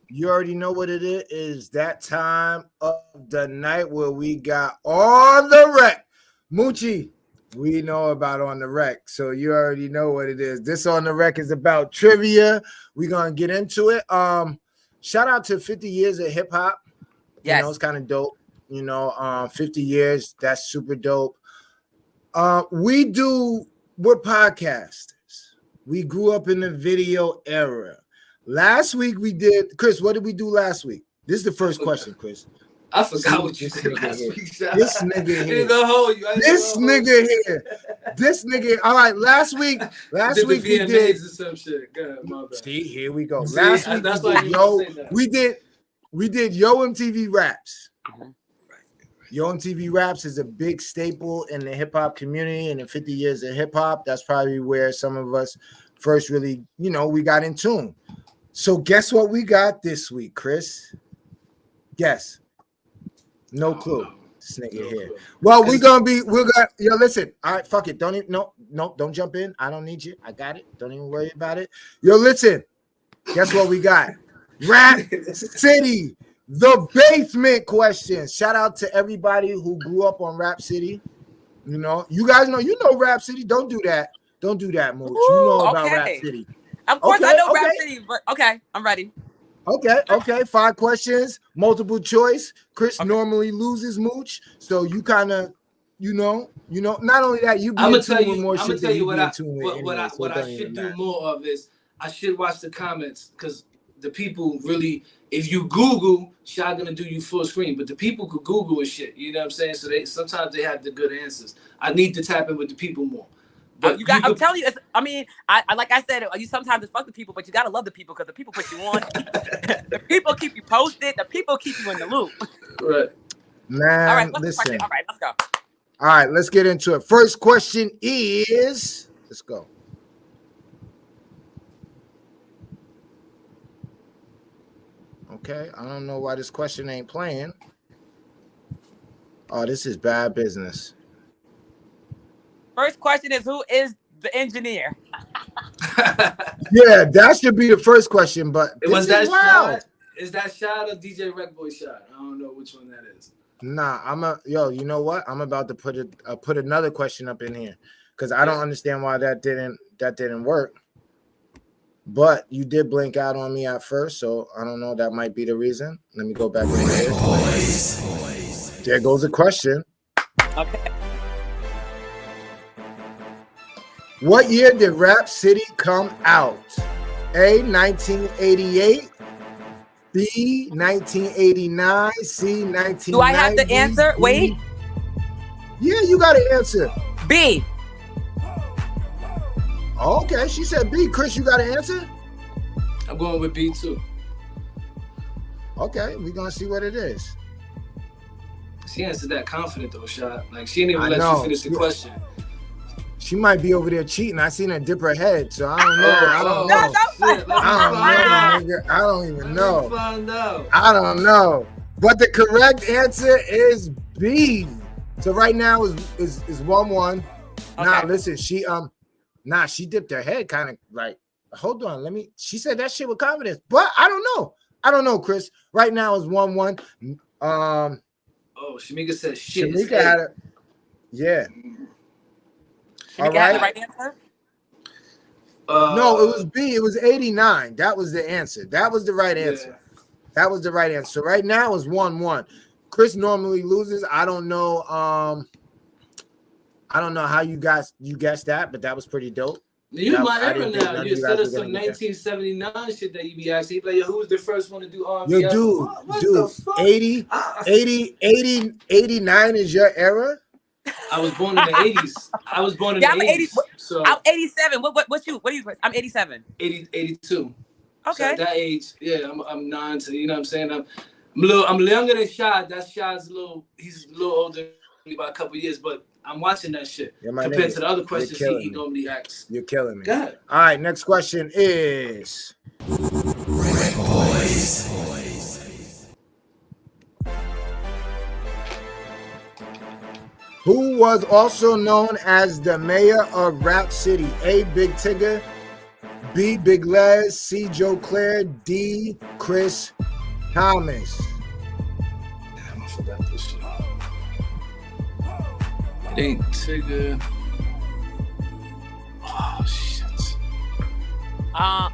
You already know what it is. It's that time of the night where we got On the Rec. Moochie, we know about On the Rec, so you already know what it is. This On the Rec is about trivia. We're going to get into it. Shout out to 50 years of hip hop. Yes. It's kind of dope. 50 years, that's super dope. We're podcasters. We grew up in the video era. Last week we did, Chris, what did we do last week? This is the first question, Chris. I forgot See, what you this said nigga last here. week. Shout This out. nigga I here. ain't gonna hold you. This nigga here. This nigga. All right, last week did we the VMAs did. or some shit. Go ahead, my bad. See, here we go. See, Last week that's we why I did didn't Yo. want to say that. We did Yo MTV Raps. Mhm. Yo MTV Raps is a big staple in the hip hop community, and in 50 years of hip hop, that's probably where some of us first really, we got in tune. So guess what we got this week, Chris? Guess. No clue. This nigga here. Clue. Well, we're gonna yo, listen. All right, fuck it. Don't even no, don't jump in. I don't need you. I got it. Don't even worry about it. Yo, listen. Guess what we got? Rap City, the basement questions. Shout out to everybody who grew up on Rap City. You guys know, Rap City. Don't do that. Don't do that, Mooch. You know about okay. Rap City. Of course, I Okay, know Rap okay. City, but okay, I'm ready. Okay. 5 questions, multiple choice. Chris normally loses, Mooch. So you kind of, not only that, you be I'm in gonna tune tell with you. more I'm gonna shit tell than you you be in tune with. what I should do more of is I should watch the comments, because the people really, if you Google, Shy gonna do you full screen, but the people could Google and shit. You know what I'm saying? So sometimes they have the good answers. I need to tap in with the people more. But I'm telling you, I like I said, you sometimes fuck the people, but you gotta love the people, because the people put you on. The people keep you posted. The people keep you in the loop. Right. Man, All right, listen. All right, let's go. All right, let's get into it. First question is, let's go. Okay, I don't know why this question ain't playing. Oh, this is bad business. First question is, who is the engineer? Yeah, that should be the first question, but Was this that is wild. shot? Is that shot or DJ RecBoys shot? I don't know which one that is. Nah, you know what? I'm about to put another question up in here, because I don't understand why that didn't work. But you did blink out on me at first, so I don't know. That might be the reason. Let me go back into this. There goes a question. Okay. What year did Rap City come out? A, 1988. B, 1989. C, 1990. Do I have to answer? D, Wait. Yeah, you got to answer. B. Okay, she said B. Chris, you got to answer? I'm going with B too. Okay, we're going to see what it is. She answered that confident though, shot. Like she didn't even I let know. you finish the question. She might be over there cheating. I seen her dip her head, so I don't know. I don't know. Shit, let's I don't know, nigga. I don't even know. Find out. I don't know. But the correct answer is B. So right now is 1-1. Nah, Okay. listen, she dipped her head kind of like, hold on, she said that shit with confidence. But I don't know, Chris. Right now is 1-1. Oh, Shamika said shit. Shamika had it. Yeah. Can you get the right answer? No, it was B. It was 89. That was the answer. That was the right answer. Yeah. That was the right answer. So right now is 1-1. Chris normally loses. I don't know. I don't know how you guessed that, but that was pretty dope. You I my era didn't think none now. of You you guys instead were of some gonna get that. 1979 shit that you be asking, you be like, yo, who was the first one to do R&B? Yo, dude, fuck? 89 is your era? I was born in the 80s. I was born in Yeah, the I'm 80s. 80. So I'm 87. What are you? I'm 87. 82. So Okay. at that age, yeah, I'm 9 to, you know what I'm saying? I'm younger than Shad. That Shad's he's a little older than me by a couple years, but I'm watching that shit compared nigga. to the other questions You're killing he me. normally asks. You're killing me. God. All right, next question is who was also known as the mayor of Rap City? A, Big Tigger. B, Big Les. C, Joe Claire. D, Chris Thomas. Damn, I forgot this shit. It ain't Tigger. Oh, shit.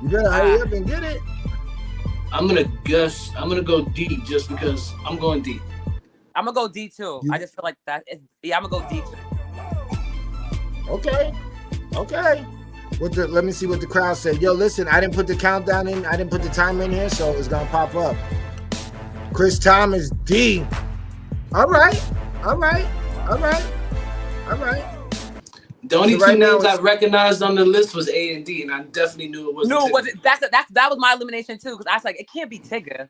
You better hurry up and get it. I'm going to go D just because I'm going D. I'm gonna go D too. I just feel like that is. Yeah, I'm gonna go D too. Okay. Let me see what the crowd said. Yo, listen, I didn't put the countdown in. I didn't put the timer in here, so it's gonna pop up. Chris Thomas, D. All right. All right. All right. All right. The only So two right now names I it's- recognized on the list was A and D, and I definitely knew it wasn't. No, Tigger. was it? That was my elimination too, because I was like, it can't be Tigger.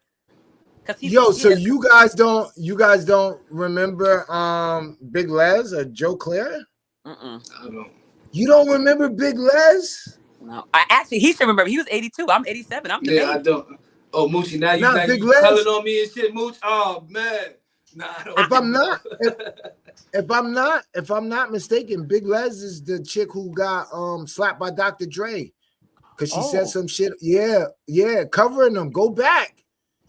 Yo, so you guys don't remember Big Les or Joe Claire? I don't. You don't remember Big Les? No, he should remember. He was 82. I'm 87. I'm the Yeah, I baby. don't. Oh, Moochie, now Nah, you Big Les. telling on me and shit, Mooch. Oh man, nah. I don't If I'm not mistaken, Big Les is the chick who got slapped by Dr. Dre because she said some shit. Yeah, covering them. Go back.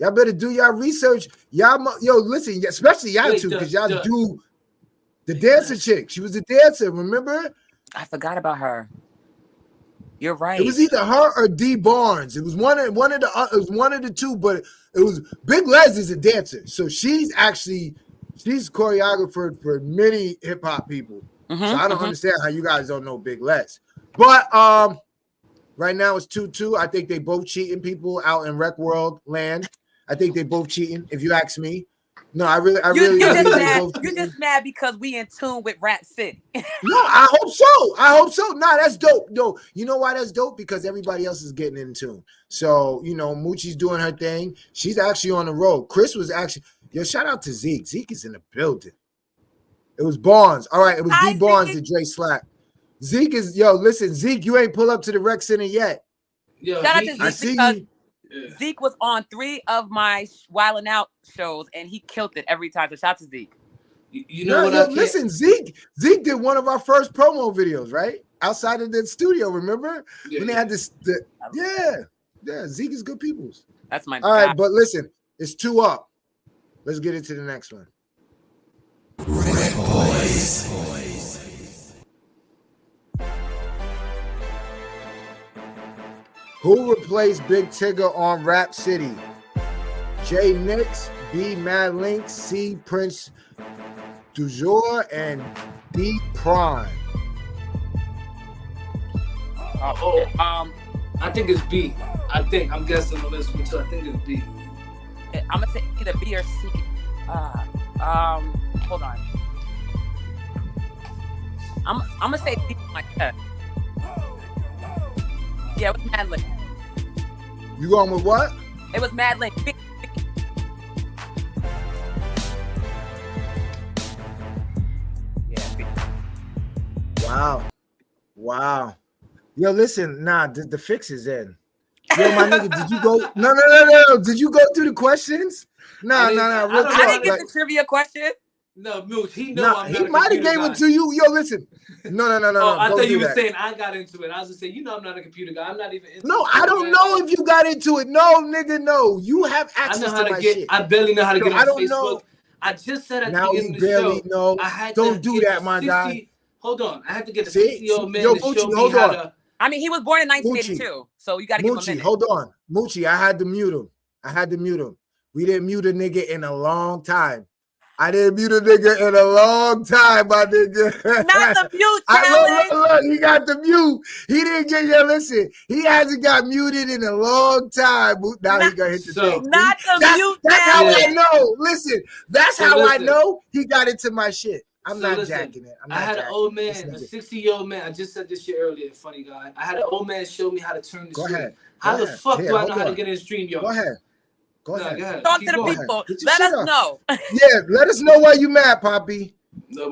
Y'all better do y'all research. Yo, listen, especially y'all two, because y'all do the dancer chick. She was a dancer, remember? I forgot about her. You're right. It was either her or D Barnes. It was one of the two, but it was Big Les is a dancer, so she's choreographer for many hip hop people. So I don't understand how you guys don't know Big Les. But right now it's 2-2. I think they both cheating people out in Rec World land. I think they both cheating. If you ask me, no, I really You're both just mad because we in tune with Rap City. No, I hope so. Nah, that's dope. No, you know why that's dope? Because everybody else is getting in tune. So, Moochie's doing her thing. She's actually on the road. Chris was actually, shout out to Zeke. Zeke is in the building. It was Barnes. All right, it was D Barnes that Dre slapped. Zeke is, listen, Zeke, you ain't pull up to the rec center yet. Yo, Shout out to Zeke, I see because you. Zeke was on 3 of my Wildin' Out shows, and he killed it every time. So shout out to Zeke. You know what? Listen, Zeke did one of our first promo videos, right? Outside of the studio, remember? When they had this, Zeke is good peoples. That's my All right, but listen, it's 2 up. Let's get into the next one. RecBoys. Who replaced Big Tigger on Rap City? J Nix, B Mad Link, C Prince Dujour, and D Prime. I think it's B. I'm guessing on this one too. I think it's B. I'm gonna say either B or C. Hold on. I'm gonna say B like that. Yeah, it was Mad Link. You going with what? It was Mad Link. Yeah. Wow. Yo, listen, the fix is in. Yo, my nigga, did you go? No. Did you go through the questions? Nah. Real talk. I didn't get the trivia question. No, Mooch, he I'm he not might have gave it to you. Yo, listen. No. Oh, I thought you were that. saying I got into it. I was just saying, I'm not a computer guy. I'm not even into No, it. I don't know if you got into it. No, nigga, no. You have access I know how to to my get. shit. I barely know how to get on I don't Facebook. know. I just said at the Now beginning you of the barely show. know. I had Don't to do get that, the my 60, guy. Hold on. I had to get a See? 60-year-old man Yo, to show Moochie, me hold how on. to. I mean, he was born in 1982, so you got to give him a Moochie, minute. hold on. Moochie, I had to mute him. We didn't mute a nigga in a long time. I didn't mute a nigga in a long time, my nigga. Not the mute challenge. Look, he got the mute. He didn't get listen. He hasn't got muted in a long time. Now he got hit the thing. Not the mute That's how challenge. I know. Listen, that's how I know he got into my shit. I'm not jacking it. I had an old man, a 60-year-old man. I just said this shit earlier, funny guy. I had an old man show me how to turn the Go stream. ahead. How the fuck do I know how to on. get in the stream, yo? Go ahead. Go ahead. Talk to the people. Let us know. Yeah, let us know why you mad, Poppy.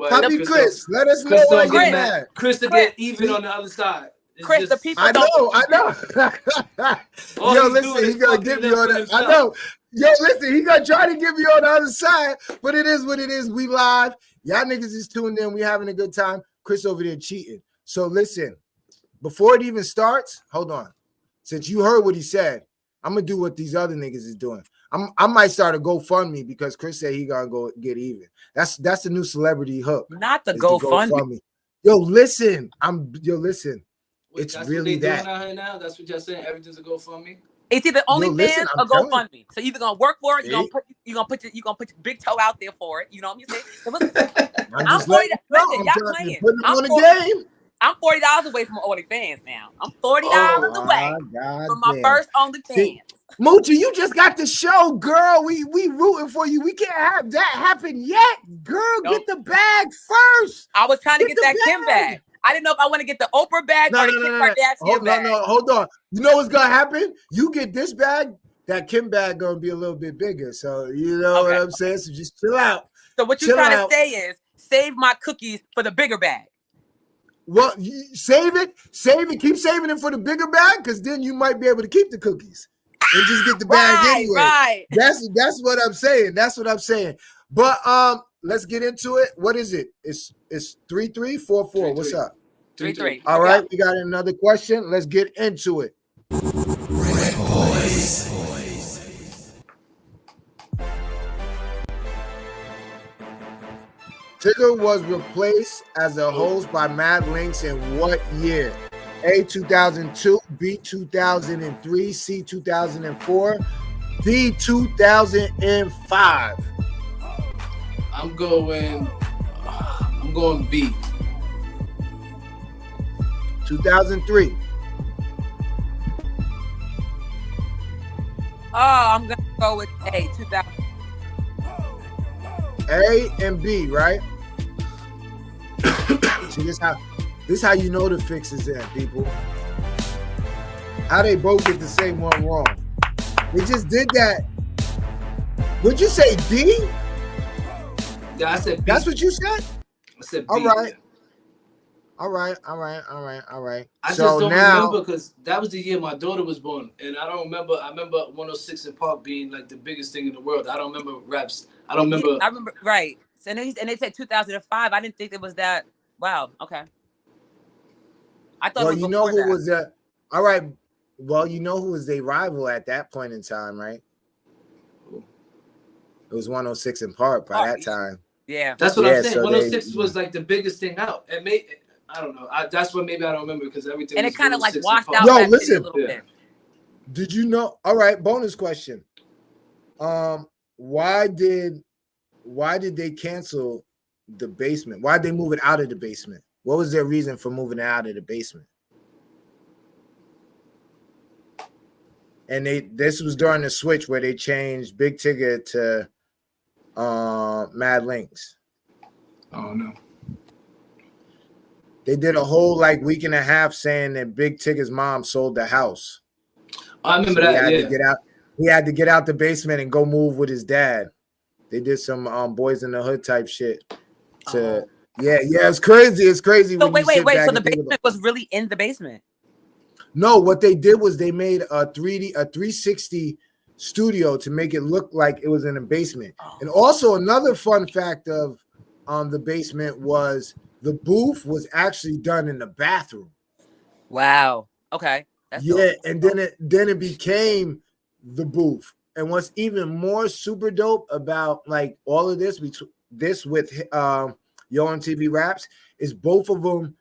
Poppy Chris, let us know why you mad. Chris to get even on the other side. Chris, the people I don't. know. Yo, listen, he's gonna get me on that. I know. Yo, listen, he gonna try to get me on the other side, but it is what it is. We live. Y'all niggas is tuned in. We having a good time. Chris over there cheating. So listen, before it even starts, hold on. Since you heard what he said, I'm gonna do what these other niggas is doing. I might start a GoFundMe because Chris said he gonna go get even. That's the new celebrity hook. Not the GoFundMe. Yo, listen. Listen. Wait, it's that's really what they that. doing out here now? That's what y'all saying? Everything's a GoFundMe? It's either OnlyFans or telling GoFundMe. So you're either gonna work for it, you're gonna put your big toe out there for it. You know what I'm saying? I'm just letting you know, I'm y'all trying to playing. put him on the game. I'm $40 away from OnlyFans now. I'm $40 Oh, away God from my damn. first See, OnlyFans. Moochie, you just got the show, girl. We rooting for you. We can't have that happen yet, girl. Nope. Get the bag first. I was trying to get the that Kim bag. I didn't know if I want to get the Oprah bag or the Kim Kardashian bag. No, hold on. You know what's gonna happen? You get this bag, that Kim bag gonna be a little bit bigger. So you know what I'm saying? So just chill out. So what you're trying to say is save my cookies for the bigger bag. Well, save it, keep saving it for the bigger bag, because then you might be able to keep the cookies and just get the bag anyway. Right. That's what I'm saying. That's what I'm saying. But let's get into it. What is it? It's 3-3, 4-4. What's up? 3-3. All right, we got another question. Let's get into it. RecBoys. Tigger was replaced as a host by Mad Links in what year? A, 2002, B, 2003, C, 2004, D, 2005. I'm going B. 2003. Oh, I'm gonna go with A, 2000. A and B, right? See, this how you know the fix is in, people. How they both get the same one wrong. They just did that. Would you say B? Yeah, I said B. That's what you said? I said B. All right. Yeah. All right. I just don't remember, because that was the year my daughter was born, and I don't remember. I remember 106 in Park being like the biggest thing in the world. I don't remember raps. I don't remember. I remember, right. So, and they said 2005. I didn't think it was that. Wow. Okay. I thought. Well, it was you know who that. was that? All right. Well, you know who was their rival at that point in time, right? It was 106 in Park by that time. Yeah. That's what I'm saying. So 106 was like the biggest thing out. And I don't know. That's what maybe I don't remember, because everything. And was it kind of like 106 washed out. Yo, that listen. a little bit. Did you know? All right, bonus question. Why did they cancel the basement? Why did they move it out of the basement? What was their reason for moving it out of the basement? And this was during the switch where they changed Big Tigger to Mad Links. Oh no. They did a whole like week and a half saying that Big Tigger's mom sold the house. I remember that. He had to get out the basement and go move with his dad. They did some Boys in the Hood type shit. Yeah, it's crazy. It's crazy. So wait. So the basement was really in the basement? No, what they did was they made a 360 studio to make it look like it was in a basement. And also another fun fact of the basement was the booth was actually done in the bathroom. Wow. Okay. That's dope. And then it became the booth. And what's even more super dope about like all of this with Yo MTV Raps is both of them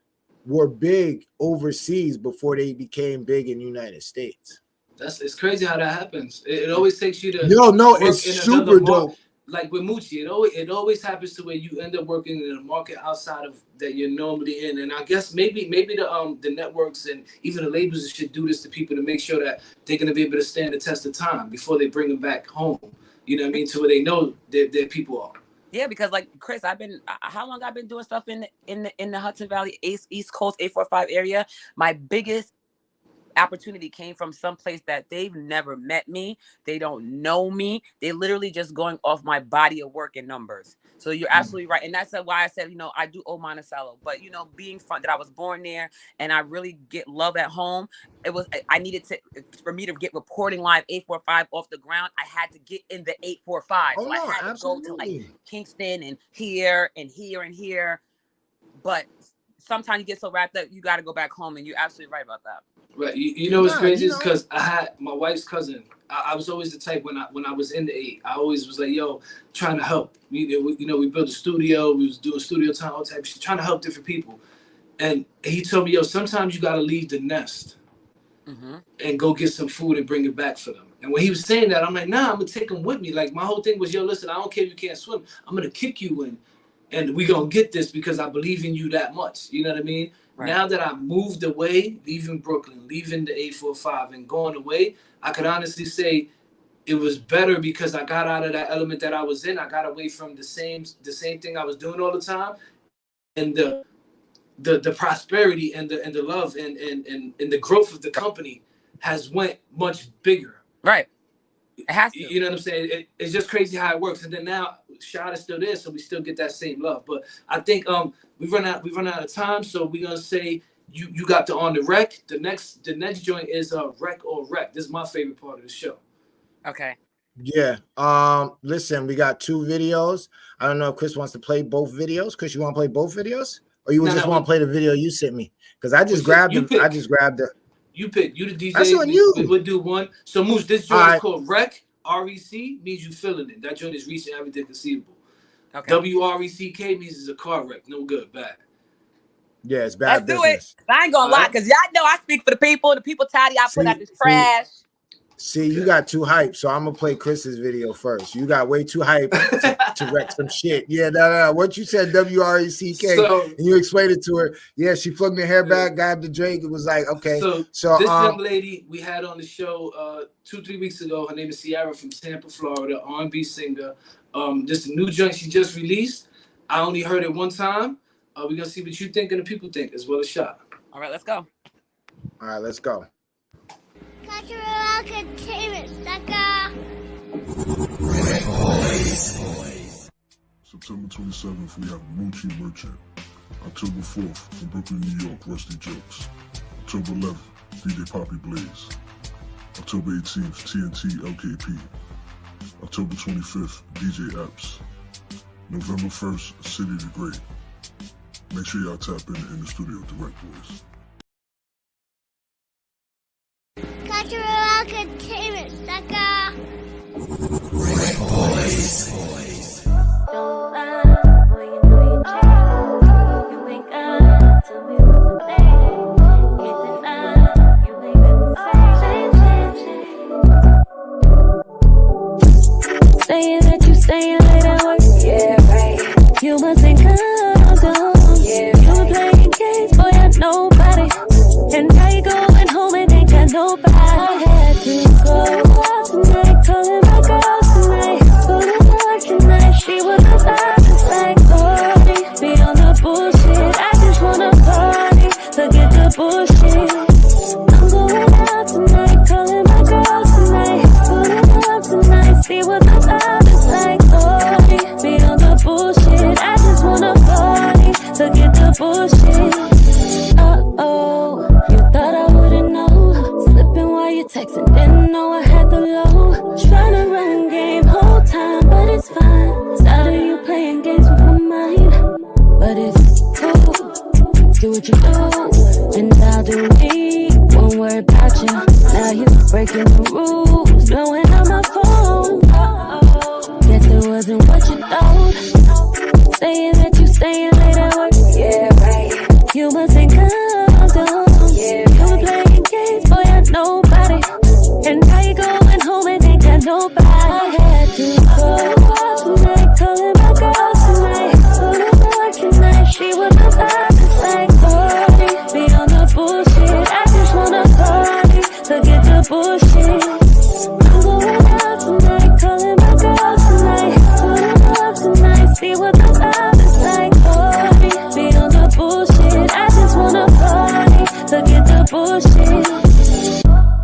were big overseas before they became big in the United States. It's crazy how that happens. It always takes you to it's super dope. Like with Moochie, it always happens to where you end up working in a market outside of that you're normally in. And I guess maybe the networks and even the labels should do this to people to make sure that they're gonna be able to stand the test of time before they bring them back home. You know what I mean? To where they know their people are. Yeah, because like Chris, how long I've been doing stuff in the Hudson Valley, East Coast, 845 area. My biggest opportunity came from some place that they've never met me. They don't know me. They literally just going off my body of work and numbers. So you're absolutely right. And that's why I said, I do owe Monticello, but being from that I was born there and I really get love at home. I needed for me to get reporting live 845 off the ground. I had to get in the 845. So I had to go to like Kingston and here and here and here. But sometimes you get so wrapped up, you got to go back home, and you're absolutely right about that. Right. You know what's crazy is because I had my wife's cousin. I was always the type when I was in the 8, I always was like, yo, trying to help. We built a studio. We was doing studio time, all type of shit, trying to help different people. And he told me, yo, sometimes you got to leave the nest and go get some food and bring it back for them. And when he was saying that, I'm like, nah, I'm going to take them with me. Like, my whole thing was, yo, listen, I don't care if you can't swim. I'm going to kick you in and we gonna get this because I believe in you that much. You know what I mean? Right. Now that I moved away, leaving Brooklyn, leaving the 845 and going away, I could honestly say it was better because I got out of that element that I was in. I got away from the same thing I was doing all the time, and the prosperity and the love and the growth of the company has went much bigger. Right. It has to. You know what I'm saying? It's just crazy how it works. And then now Shot is still there, so we still get that same love. But I think we run out of time, so we're gonna say you got the On the Rec. The next joint is Rec or Rec. This is my favorite part of the show. Okay. Yeah. Listen, we got 2 videos. I don't know if Chris wants to play both videos. Chris, you want to play both videos? Or you just want to play the video you sent me? Because I just grabbed it. I just grabbed it. You pick. You the DJ. That's on you. We'll do one. So Moose, this joint is called Rec. REC means you feeling it. That joint is reaching everything conceivable. Okay. WRECK means it's a car wreck. No good, bad. Yeah, it's bad. Let's do it. I ain't gonna lie, because y'all know I speak for the people. The people tired of y'all put out this trash. See, you got too hype, so I'm gonna play Chris's video first. You got way too hype to wreck some shit. Yeah, no. What you said, WRECK, and you explained it to her. Yeah, she plugged her hair back, grabbed the drink. It was like, okay. So this young lady we had on the show 2-3 weeks ago. Her name is Sierra from Tampa, Florida, R&B singer. This new joint she just released. I only heard it one time. We're gonna see what you think and the people think as well as Shot. All right, let's go. All right, let's go. September 27th, we have Moochie Merchant. October 4th, in Brooklyn, New York, Rusty Jokes. October 11th, DJ Poppy Blaze. October 18th, TNT LKP. October 25th, DJ Epps. November 1st, City the Great. Make sure y'all tap in the studio with the RecBoys. Don't lie, boy, you know you changed. You ain't got to me today. Can't deny, you ain't been the same. Saying that you staying late at work, yeah, right. You mustn't come down, yeah. You were playing games, boy, I nobody. And now you going home and ain't got nobody. I had to go out tonight, calling my girl tonight. Pulling up tonight, she was about to like party. Be on the bullshit, I just wanna party. Forget the bullshit. I'm going out tonight, calling my girl tonight. Pulling up tonight, see what the vibe is like party. Be on the bullshit, I just wanna party. Forget the bullshit. Uh-oh, you thought I wouldn't know. Slipping while you're texting, didn't know I had the low. Tryna run game whole time, but it's fine. Tired of you playing games with my mind, but it's cool. Do what you do, and I'll do me. Won't worry about you. Now you breaking the rules, blowing on my phone. Uh-oh, guess it wasn't what you thought. Saying that you staying late at work, yeah, right. You mustn't come down, yeah. You were playing games, boy, I nobody. And now you going home and ain't got nobody. I had to go out tonight, calling my girl tonight. Pulling up tonight, she was about to like party. Be on the bullshit, I just wanna party. Forget the bullshit. I'm going out tonight, calling my girl tonight. Pulling up tonight, see what the vibe is like party. Be on the bullshit, I just wanna party. Forget the bullshit.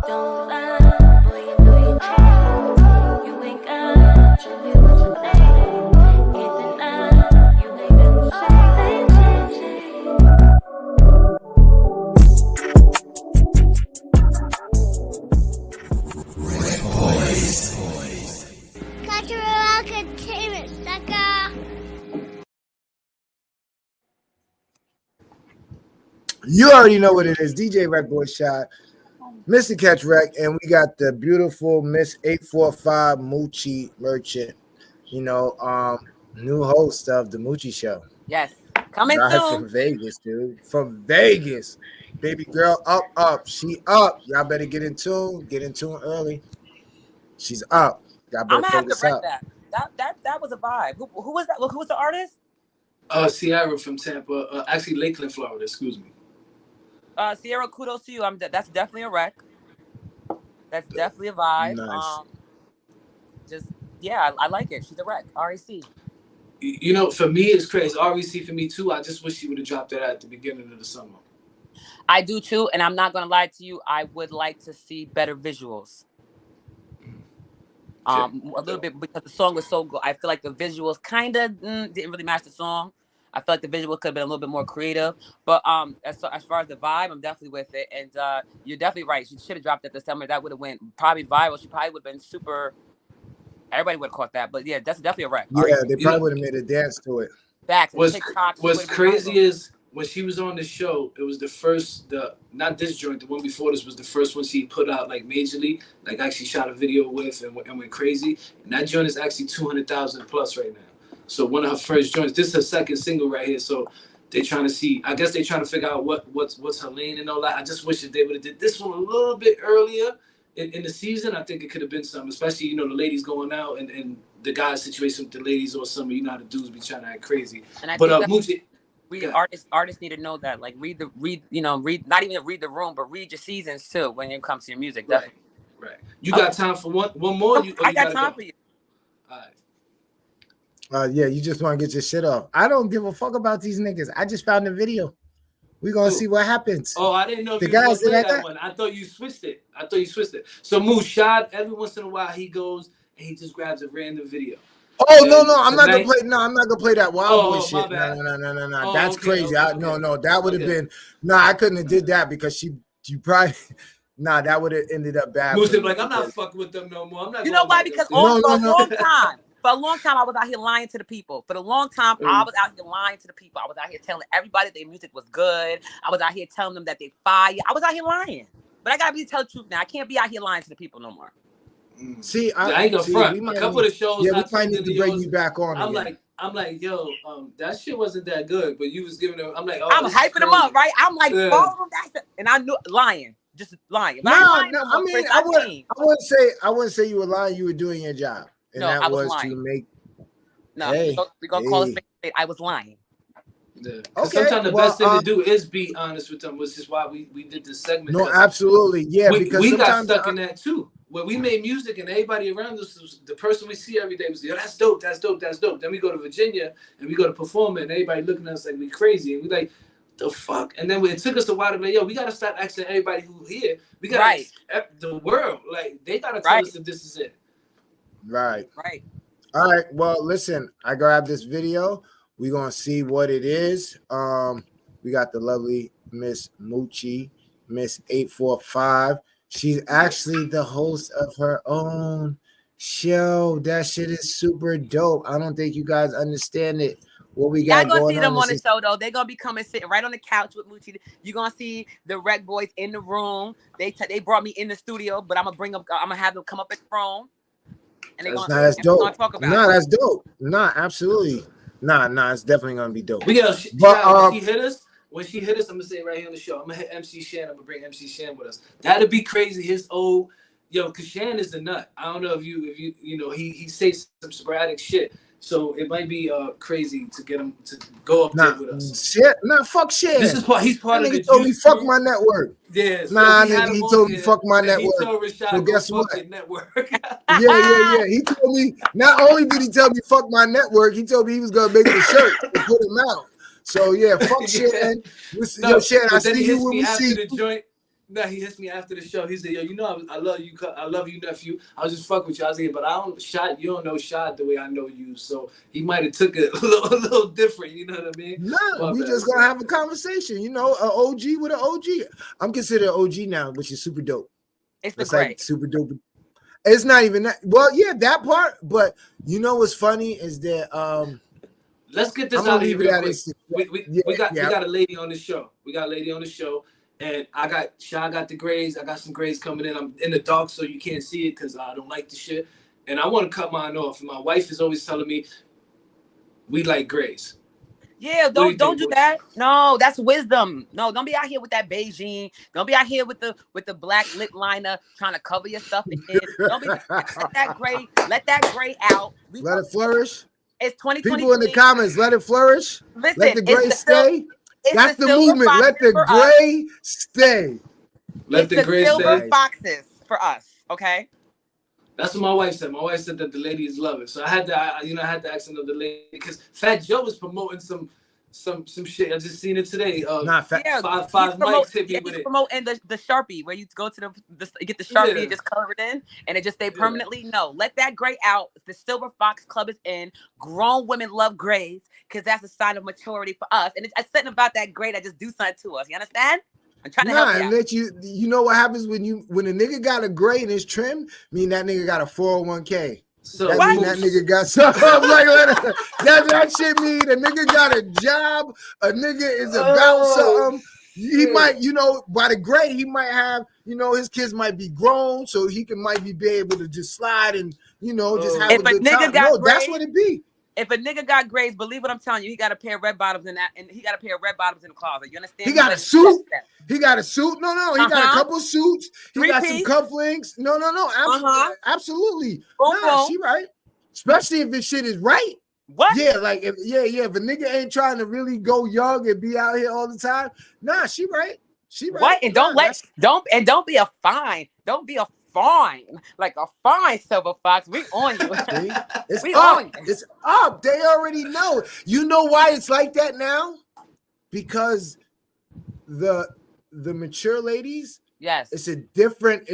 Don't lie, boy, you know you changed. You ain't got to be what you think. Can't deny, you ain't been the same. You already know what it is. DJ RecBoy Shot, Mr. Catch Rec, and we got the beautiful Miss 845 Moochie Merchant, new host of the Moochie Show. Yes, coming right soon. From Vegas, dude. From Vegas. Baby girl up. She up. Y'all better get in tune. Get in tune early. She's up. Y'all better I'm gonna have to focus break up. that. That was a vibe. Who was that? Who was the artist? Sierra from Tampa, actually Lakeland, Florida. Excuse me. Sierra, kudos to you. That's definitely a rec. That's definitely a vibe. Nice. Just yeah, I like it. She's a rec. REC. You know, for me, it's crazy. REC for me too. I just wish she would have dropped that at the beginning of the summer. I do too, and I'm not gonna lie to you. I would like to see better visuals. A little bit, because the song was so good. I feel like the visuals kind of didn't really match the song. I feel like the visual could have been a little bit more creative. But as far as the vibe, I'm definitely with it. And you're definitely right. She should have dropped it this summer. That would have went probably viral. She probably would have been super. Everybody would have caught that. But yeah, that's definitely a wreck. Yeah, they probably would have made a dance to it. Facts. What's crazy is when she was on the show, it was the first, not this joint, the one before this was the first one she put out like majorly, like actually shot a video with and went crazy. And that joint is actually 200,000 plus right now. So one of her first joints. This is her second single right here. So they trying to see. I guess they trying to figure out what's her lane and all that. I just wish that they would have did this one a little bit earlier in the season. I think it could have been something, especially, you know, the ladies going out and the guys' situation with the ladies or something. You know how the dudes be trying to act crazy. And I but think artists need to know that. Like read not even read the room, but read your seasons too when it comes to your music. Right. Right. You got time for one more? I got time for you. All right. Yeah, you just want to get your shit off. I don't give a fuck about these niggas. I just found the video. We're gonna see what happens. Oh, I didn't know if the you guys play that one. I thought you switched it. So Moose Shad, every once in a while he goes and he just grabs a random video. Oh, no, I'm not gonna play. No, I'm not gonna play that Wild Boy shit. No. Oh, that's crazy. No, that would have been. No, I couldn't have did that because you probably. Nah, that would have ended up bad. Moose like, I'm not fucking with them no more. I'm not. You know why? Because for a long time, I was out here lying to the people. For a long time, I was out here lying to the people. I was out here telling everybody their music was good. I was out here telling them that they fire. I was out here lying. But I gotta tell the truth now. I can't be out here lying to the people no more. See, I ain't gonna front. A couple of the shows, yeah, we might need to bring you back on. I'm like, yo, that shit wasn't that good, but you was giving them. I'm like, oh, I'm hyping them up, right? I'm like, follow them, and I knew lying, just lying. I wouldn't say you were lying. You were doing your job. And no, that I was lying. To make. No, we're gonna call it. I was lying. Yeah. Okay, sometimes the best thing to do is be honest with them, which is why we did this segment. No, absolutely, yeah. Because we got stuck in that too. When we made music and everybody around us, the person we see every day was, yo, that's dope. Then we go to Virginia and we go to perform it, and everybody looking at us like we crazy, and we like, the fuck? And then it took us a while to be like, yo, we gotta start asking everybody who here. We gotta ask the world, like they gotta tell us if this is it. Right. All right. Well, listen, I grabbed this video. We're gonna see what it is. We got the lovely Miss Moochie, Miss 845. She's actually the host of her own show. That shit is super dope. I don't think you guys understand it. What we got going on. Y'all gonna see them on the show though. They're gonna be coming sitting right on the couch with Moochie. You're gonna see the RecBoys in the room. They brought me in the studio, but I'm gonna bring them. I'm gonna have them come up at the throne. And that's dope. That's dope. Absolutely. It's definitely gonna be dope. When she hit us, I'm gonna say it right here on the show. I'm gonna hit MC Shan. I'm gonna bring MC Shan with us. That'd be crazy. His old cause Shan is the nut. I don't know if you know he says some sporadic shit. So it might be crazy to get him to go up there with us. Fuck shit. He's part of the. He told me fuck my network. Yeah. So nigga, he told me fuck my network. So guess what? Network. yeah. He told me. Not only did he tell me fuck my network, he told me he was gonna make the shirt and put him out. So yeah, fuck shit. Shan, I see you when we see the joint. No, he hits me after the show. He said, yo, you know, I love you, nephew. I was just fucking with you. I was like, but you don't know Shad the way I know you. So he might have took it a little different, you know what I mean? No, we just gonna have a conversation, you know, an OG with an OG. I'm considered an OG now, which is super dope. It's like super dope. It's not even that. Well, yeah, that part, but you know what's funny is that let's get this out of here real quick. We got a lady on the show. And Sean got the grades. I got some grades coming in. I'm in the dark, so you can't see it because I don't like the shit. And I want to cut mine off. And my wife is always telling me, we like grades. Yeah, don't do that. No, that's wisdom. No, don't be out here with that Beijing. Don't be out here with the black lip liner trying to cover your stuff again. Don't be let that gray out. Let it flourish. It's 2023. People in the comments, let it flourish. Listen, let the gray stay. That's the movement. Let the gray stay. Let the gray silver stay. foxes for us. Okay. That's what my wife said. My wife said that the ladies love it. So I had to, I had to ask another lady because Fat Joe was promoting some shit. I just seen it today. Not fat. Yeah, five mics hit me with he's it. promoting the Sharpie where you go to get the Sharpie and just color it in and it just stay permanently. No, let that gray out. The Silver Fox Club is in. Grown women love grays because that's a sign of maturity for us. And it's something about that gray that just do something to us. You understand? I'm trying to help you. And let you know what happens when a nigga got a gray and it's trimmed, mean that nigga got a 401k. So that mean that nigga got something like that shit mean a nigga got a job, a nigga is about something. He might, by the gray, he might have, his kids might be grown, so he might be able to just slide and just have a good time. No, that's what it be. If a nigga got grays, believe what I'm telling you, he got a pair of red bottoms in that, and he got a pair of red bottoms in the closet. You understand? He got a suit. He got a suit. No, he got a couple suits. He got some cufflinks. No. Absolutely. Nah, she right. Especially if this shit is right. What? Yeah, like if a nigga ain't trying to really go young and be out here all the time. Nah, she right. She right. What? And don't be a fine. Don't be a fine, like a fine Silver Fox. We on you. It's up. It's up. They already know. You know why it's like that now? Because the mature ladies, yes, it's a different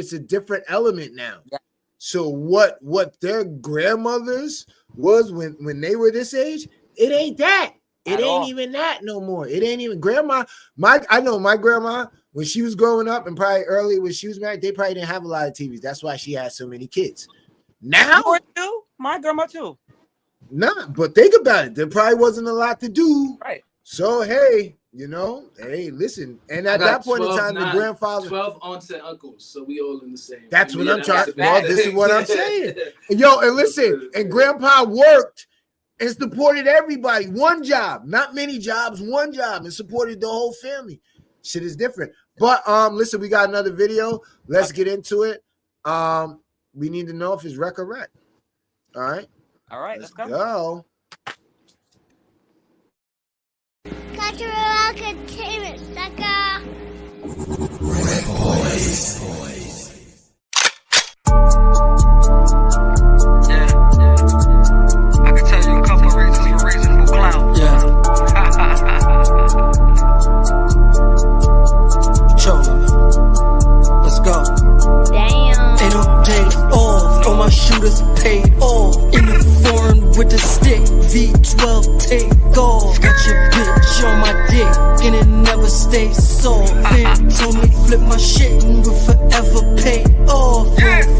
element now. Yeah. So what their grandmothers was when they were this age, it ain't that. It ain't even that no more. It ain't even grandma. I know my grandma, when she was growing up and probably early when she was married, they probably didn't have a lot of TVs. That's why she had so many kids. Now, my grandma too. Nah, but think about it. There probably wasn't a lot to do. Right. So hey, listen. And at that point in time, the grandfather 12 aunts and uncles, so we all in the same. That's what I'm trying. Well, this is what I'm saying. And listen, and grandpa worked and supported everybody. One job, not many jobs, one job, and supported the whole family. Shit is different. But listen, we got another video. Let's get into it. We need to know if it's rec or rec. All right. All right, let's go. Cultural entertainment, sucker. RecBoys. I can tell you a couple of reasons for reasonable clown. Let's go. Damn. Ain't no day off. All my shooters paid off. In the foreign with the stick. V12 take off. Got your bitch on my dick. And it never stays soft. Then told me flip my shit and will forever pay off.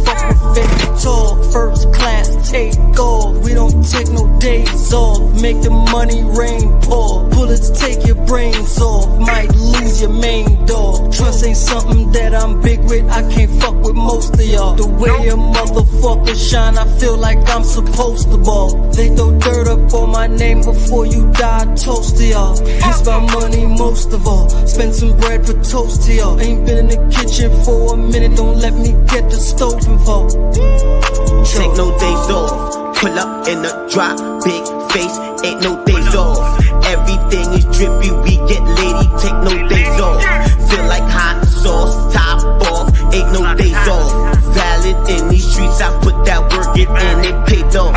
Fuck with fake talk. First class take off. We don't take no days off. Make the money rain pour. Bullets take your brains off. Might lose your main dog. Trust ain't something that I'm big with. I can't fuck with most of y'all. The way a motherfucker shine, I feel like I'm supposed to ball. They throw dirt up on my name before you die. Toast to y'all. It's my money most of all. Spend some bread for toast to y'all. Ain't been in the kitchen for a minute. Don't let me get the stove involved. Take no days off. Pull up in a drop. Big face. Ain't no days off. Everything is drippy. We get lady. Take no days off. Feel like hot sauce. Top off. Ain't no days off. Valid in these streets. I put that work in and it paid off.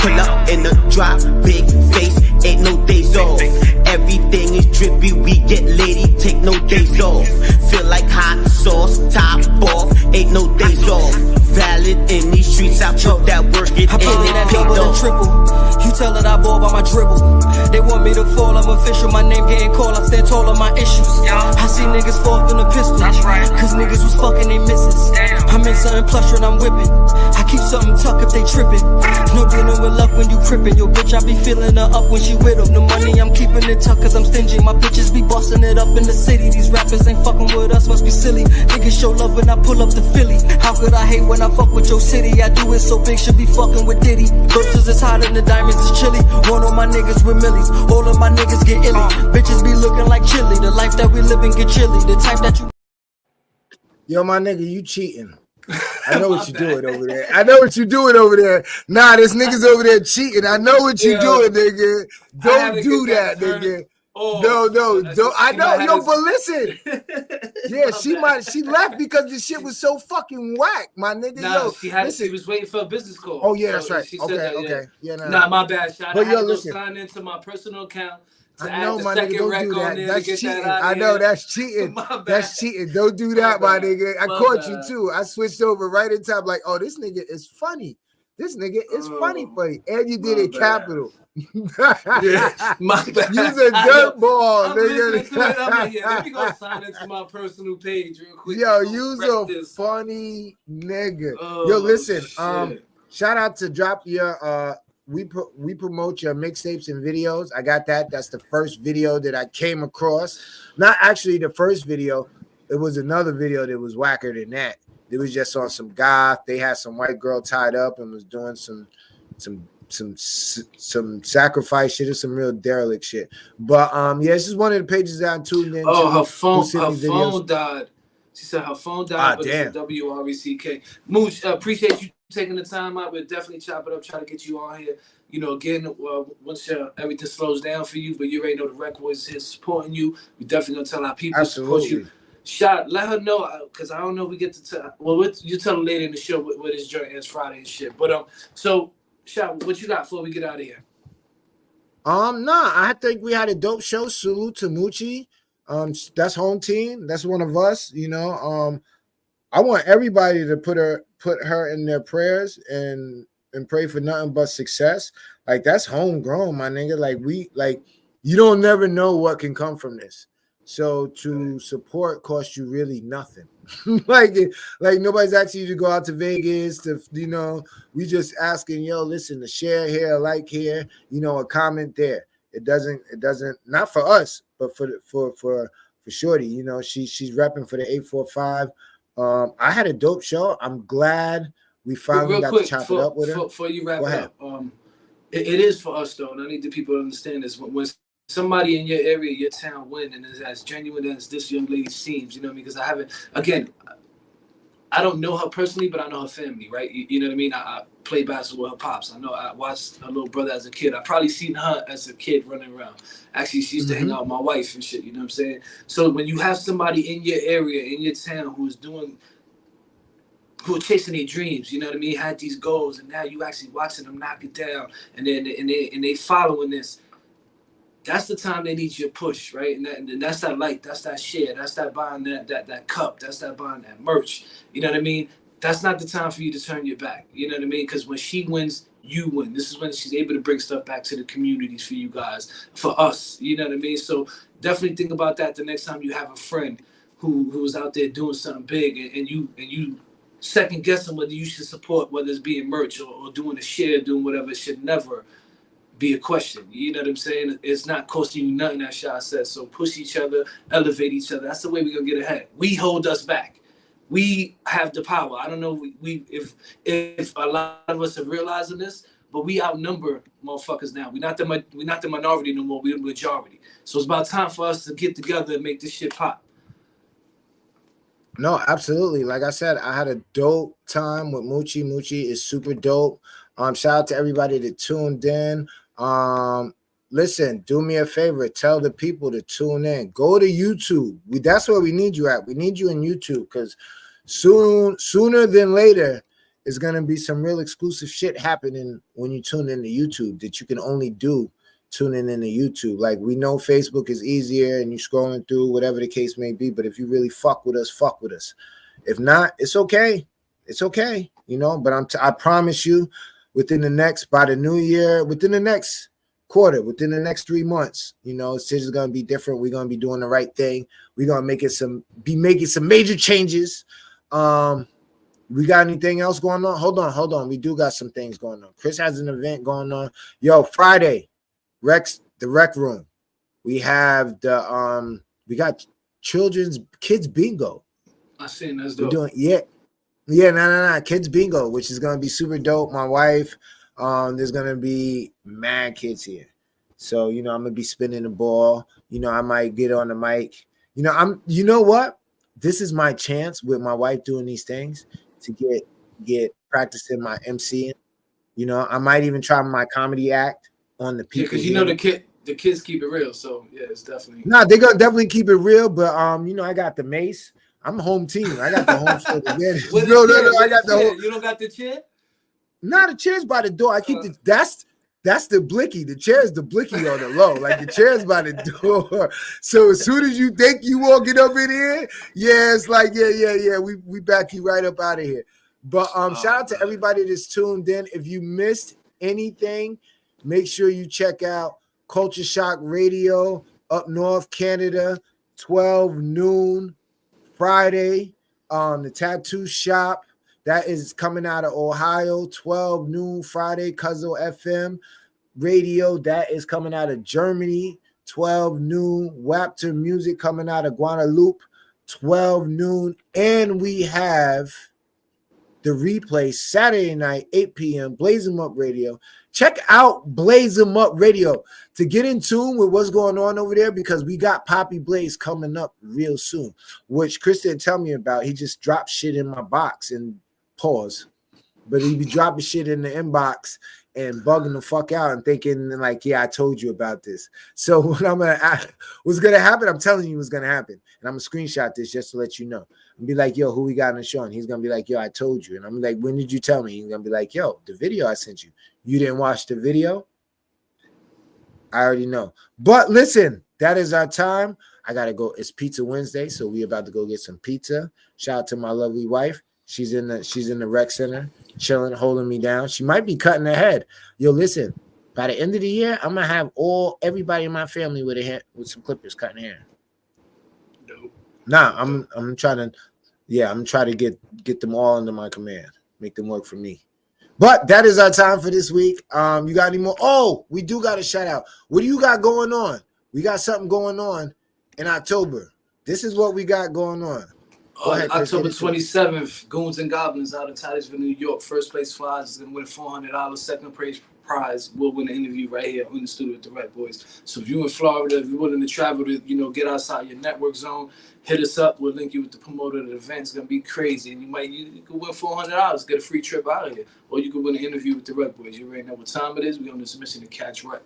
Pull up in a drop. Big face. Ain't no days off. Everything is drippy. We get lady. Take no days off. Feel like hot sauce. Top off. Ain't no days off. Valid in these streets. I put that work in and it paid off. Triple. You tell it I ball by my dribble. They want me to fall, I'm official. My name getting called, I stand tall on my issues. I see niggas fall in a pistol. That's right. Cause niggas was fucking they misses. I make something plush when I'm whipping. I keep something tuck if they tripping. No dealing with luck when you crippin'. Yo bitch, I be feeling her up when she with them. The money I'm keeping it tuck cause I'm stingy. My bitches be busting it up in the city. These rappers ain't fucking with us, must be silly. Niggas show love when I pull up to Philly. How could I hate when I fuck with your city? I do it so big, should be fucking with Diddy. Versus is hot and the diamonds is chilly. One of my niggas with millies. All of my niggas get illy. Bitches be looking like chili. The life that we living get chilly. The type that you. Yo, my nigga, you cheating. I know what you're doing over there. I know what you're doing over there. Nah, this nigga's over there cheating. I know what you're doing, nigga. Don't do that, nigga. No, don't. I know, yo, but listen. Yeah, she left because the shit was so fucking whack, my nigga. Nah, Yo, she was waiting for a business call. Oh yeah, that's right. She Okay, said that, okay. Yeah, nah, my bad. I had to go listen. sign into my personal account. I know, my nigga, don't do that. That's cheating. I know that's cheating. That's cheating. Don't do that, my nigga. I caught you too. I switched over right in time. Like, oh, this nigga is funny. This nigga is funny. And you did it capital. Yeah, my bad. Use a dirt ball, nigga. Let me go sign into my personal page real quick. Yo, use a funny nigga. Yo, listen. Shit. Shout out to Drop Your we promote your mixtapes and videos. I got that. That's the first video that I came across. Not actually the first video. It was another video that was whacker than that. It was just on some goth. They had some white girl tied up and was doing some sacrifice shit or some real derelict shit. But yeah, this is one of the pages that I tuned in. Oh, her phone died. She said her phone died, but damn. it's a WRECK. Mooch, appreciate you taking the time out. We'll definitely chop it up, try to get you on here. You know, again, once everything slows down for you, but you already know the RecBoys is here supporting you. We definitely gonna tell our people to support you. Shot, let her know, because I don't know if we get to tell. Well, you tell her later in the show where this joint is Friday and shit. But so Shot, what you got before we get out of here? Nah, I think we had a dope show. Salute to Moochie. That's home team. That's one of us. You know, I want everybody to put her in their prayers and pray for nothing but success. Like, that's homegrown, my nigga. Like you don't never know what can come from this. So to support costs you really nothing. like nobody's asking you to go out to Vegas to, you know, we just asking, yo, listen, to share here, like here, you know, a comment there. It doesn't not for us, but for Shorty, you know, she's repping for the 845. I had a dope show. I'm glad we finally got to chop it up with her. Before you wrap it up, it is for us though, and I need the people to understand this. When somebody in your area, your town win, and is as genuine as this young lady seems, you know what I mean? Because I don't know her personally, but I know her family, right? You know what I mean? I play basketball with her pops. I know I watched her little brother as a kid. I probably seen her as a kid running around. Actually, she used to hang out with my wife and shit, you know what I'm saying? So when you have somebody in your area, in your town, who are chasing their dreams, you know what I mean? Had these goals, and now you actually watching them knock it down, and they following this. That's the time they need your push, right? And that's that like, that's that share, that's that buying that cup, that's that buying that merch. You know what I mean? That's not the time for you to turn your back. You know what I mean? Because when she wins, you win. This is when she's able to bring stuff back to the communities for you guys, for us. You know what I mean? So definitely think about that the next time you have a friend who is out there doing something big, and you second guessing whether you should support, whether it's being merch or doing a share, doing whatever. It should never be a question. You know what I'm saying? It's not costing you nothing, that Shah says. So push each other, elevate each other. That's the way we're gonna get ahead. We hold us back. We have the power. I don't know if a lot of us are realizing this, but we outnumber motherfuckers now. We're not the minority no more. We're the majority. So it's about time for us to get together and make this shit pop. No, absolutely. Like I said, I had a dope time with Moochie. Moochie is super dope. Shout out to everybody that tuned in. Listen, do me a favor. Tell the people to tune in. Go to YouTube. That's where we need you at. We need you in YouTube, because sooner than later, is going to be some real exclusive shit happening when you tune into YouTube that you can only do tuning into YouTube. Like, we know Facebook is easier and you scrolling through, whatever the case may be. But if you really fuck with us, fuck with us. If not, it's okay. It's okay, you know. But I promise you, within the next, by the new year, within the next quarter, within the next 3 months, you know, shit is gonna be different. We're gonna be doing the right thing. We're gonna making some major changes. We got anything else going on? Hold on. We do got some things going on. Chris has an event going on. Yo, Friday, the rec room. We have we got kids bingo. I seen that's dope. We're doing no, kids bingo, which is gonna be super dope. My wife, there's gonna be mad kids here, so you know I'm gonna be spinning the ball. You know, I might get on the mic. You know, you know what? This is my chance with my wife doing these things to get practicing my MCing. You know, I might even try my comedy act on the Yeah, people. because you know the kids keep it real, so yeah, it's definitely. No, they're gonna definitely keep it real, but you know, I got the mace. I'm home team. I got the home field advantage. No, I got the whole. You don't got the chair? Nah, the chair's by the door. I keep the that's the blicky. The chair's the blicky on the low. Like the chair's by the door. So as soon as you think you walking up in here, yeah, it's like, yeah. We back you right up out of here. But shout out to everybody that's tuned in. If you missed anything, make sure you check out Culture Shock Radio up north, Canada, 12 noon Friday. The tattoo shop that is coming out of Ohio, 12 noon Friday. Cuzzo FM Radio that is coming out of Germany, 12 noon. Wapter Music coming out of Guadeloupe, 12 noon. And we have the replay Saturday night, 8 p.m. Blaze 'em Up Radio. Check out Blaze 'em Up Radio to get in tune with what's going on over there, because we got Poppy Blaze coming up real soon, which Chris didn't tell me about. He just dropped shit in my box and pause. But he be dropping shit in the inbox and bugging the fuck out and thinking like, yeah, I told you about this. So what's gonna happen? I'm telling you what's gonna happen. And I'm gonna screenshot this just to let you know. And be like, yo, who we got on the show? And he's gonna be like, yo, I told you. And I'm like, when did you tell me? He's gonna be like, yo, the video I sent you. You didn't watch the video? I already know. But listen, that is our time. I gotta go. It's Pizza Wednesday, so we about to go get some pizza. Shout out to my lovely wife. She's in the rec center, chilling, holding me down. She might be cutting her head. Yo, listen, by the end of the year, I'm gonna have everybody in my family with some clippers cutting hair. Nope. Nah, I'm trying to get them all under my command, make them work for me. But that is our time for this week. You got any more? Oh, we do got a shout out. What do you got going on? We got something going on in October. This is what we got going on. Go ahead, Chris, October 27th, Goons and Goblins out of Titusville, New York. First place prize is going to win $400. Second place prize will win an interview right here in the studio with the RecBoys. So if you're in Florida, if you're willing to travel to, get outside your network zone, hit us up. We'll link you with the promoter of the event. It's going to be crazy. And you could win $400, get a free trip out of here. Or you could win an interview with the RecBoys. You already know what time it is. We're on this mission to catch Rec.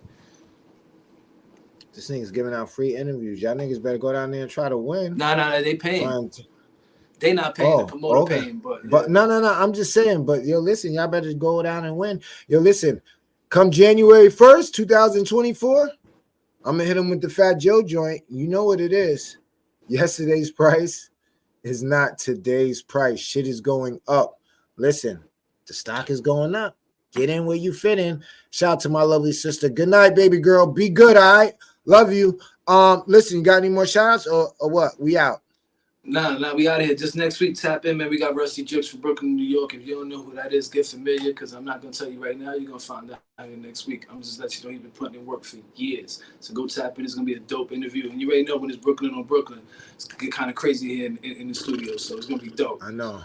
This thing's giving out free interviews. Y'all niggas better go down there and try to win. No, they paying. They not paying, the promoter paying, but no. I'm just saying. But yo, listen, y'all better go down and win. Yo, listen, come January 1st, 2024, I'm gonna hit them with the Fat Joe joint. You know what it is. Yesterday's price is not today's price. Shit is going up. Listen, the stock is going up. Get in where you fit in. Shout out to my lovely sister. Good night, baby girl. Be good, all right? Love you. Listen, you got any more shout outs or what? We out. Nah, we out of here. Just next week, tap in, man. We got Rusty Jukes from Brooklyn, New York. If you don't know who that is, get familiar, because I'm not going to tell you right now. You're going to find out next week. I'm just let you know he's been putting in work for years. So go tap in. It's going to be a dope interview. And you already know when it's Brooklyn on Brooklyn, it's going to get kind of crazy here in the studio. So it's going to be dope. I know.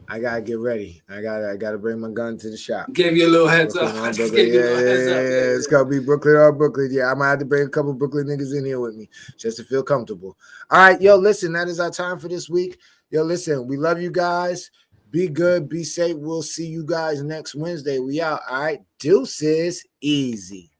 I gotta get ready. I gotta bring my gun to the shop. Gave you a little heads up. It's gonna be Brooklyn or Brooklyn. Yeah, I might have to bring a couple Brooklyn niggas in here with me just to feel comfortable. All right, yo, listen, that is our time for this week. Yo, listen, we love you guys. Be good, be safe. We'll see you guys next Wednesday. We out. All right, deuces, easy.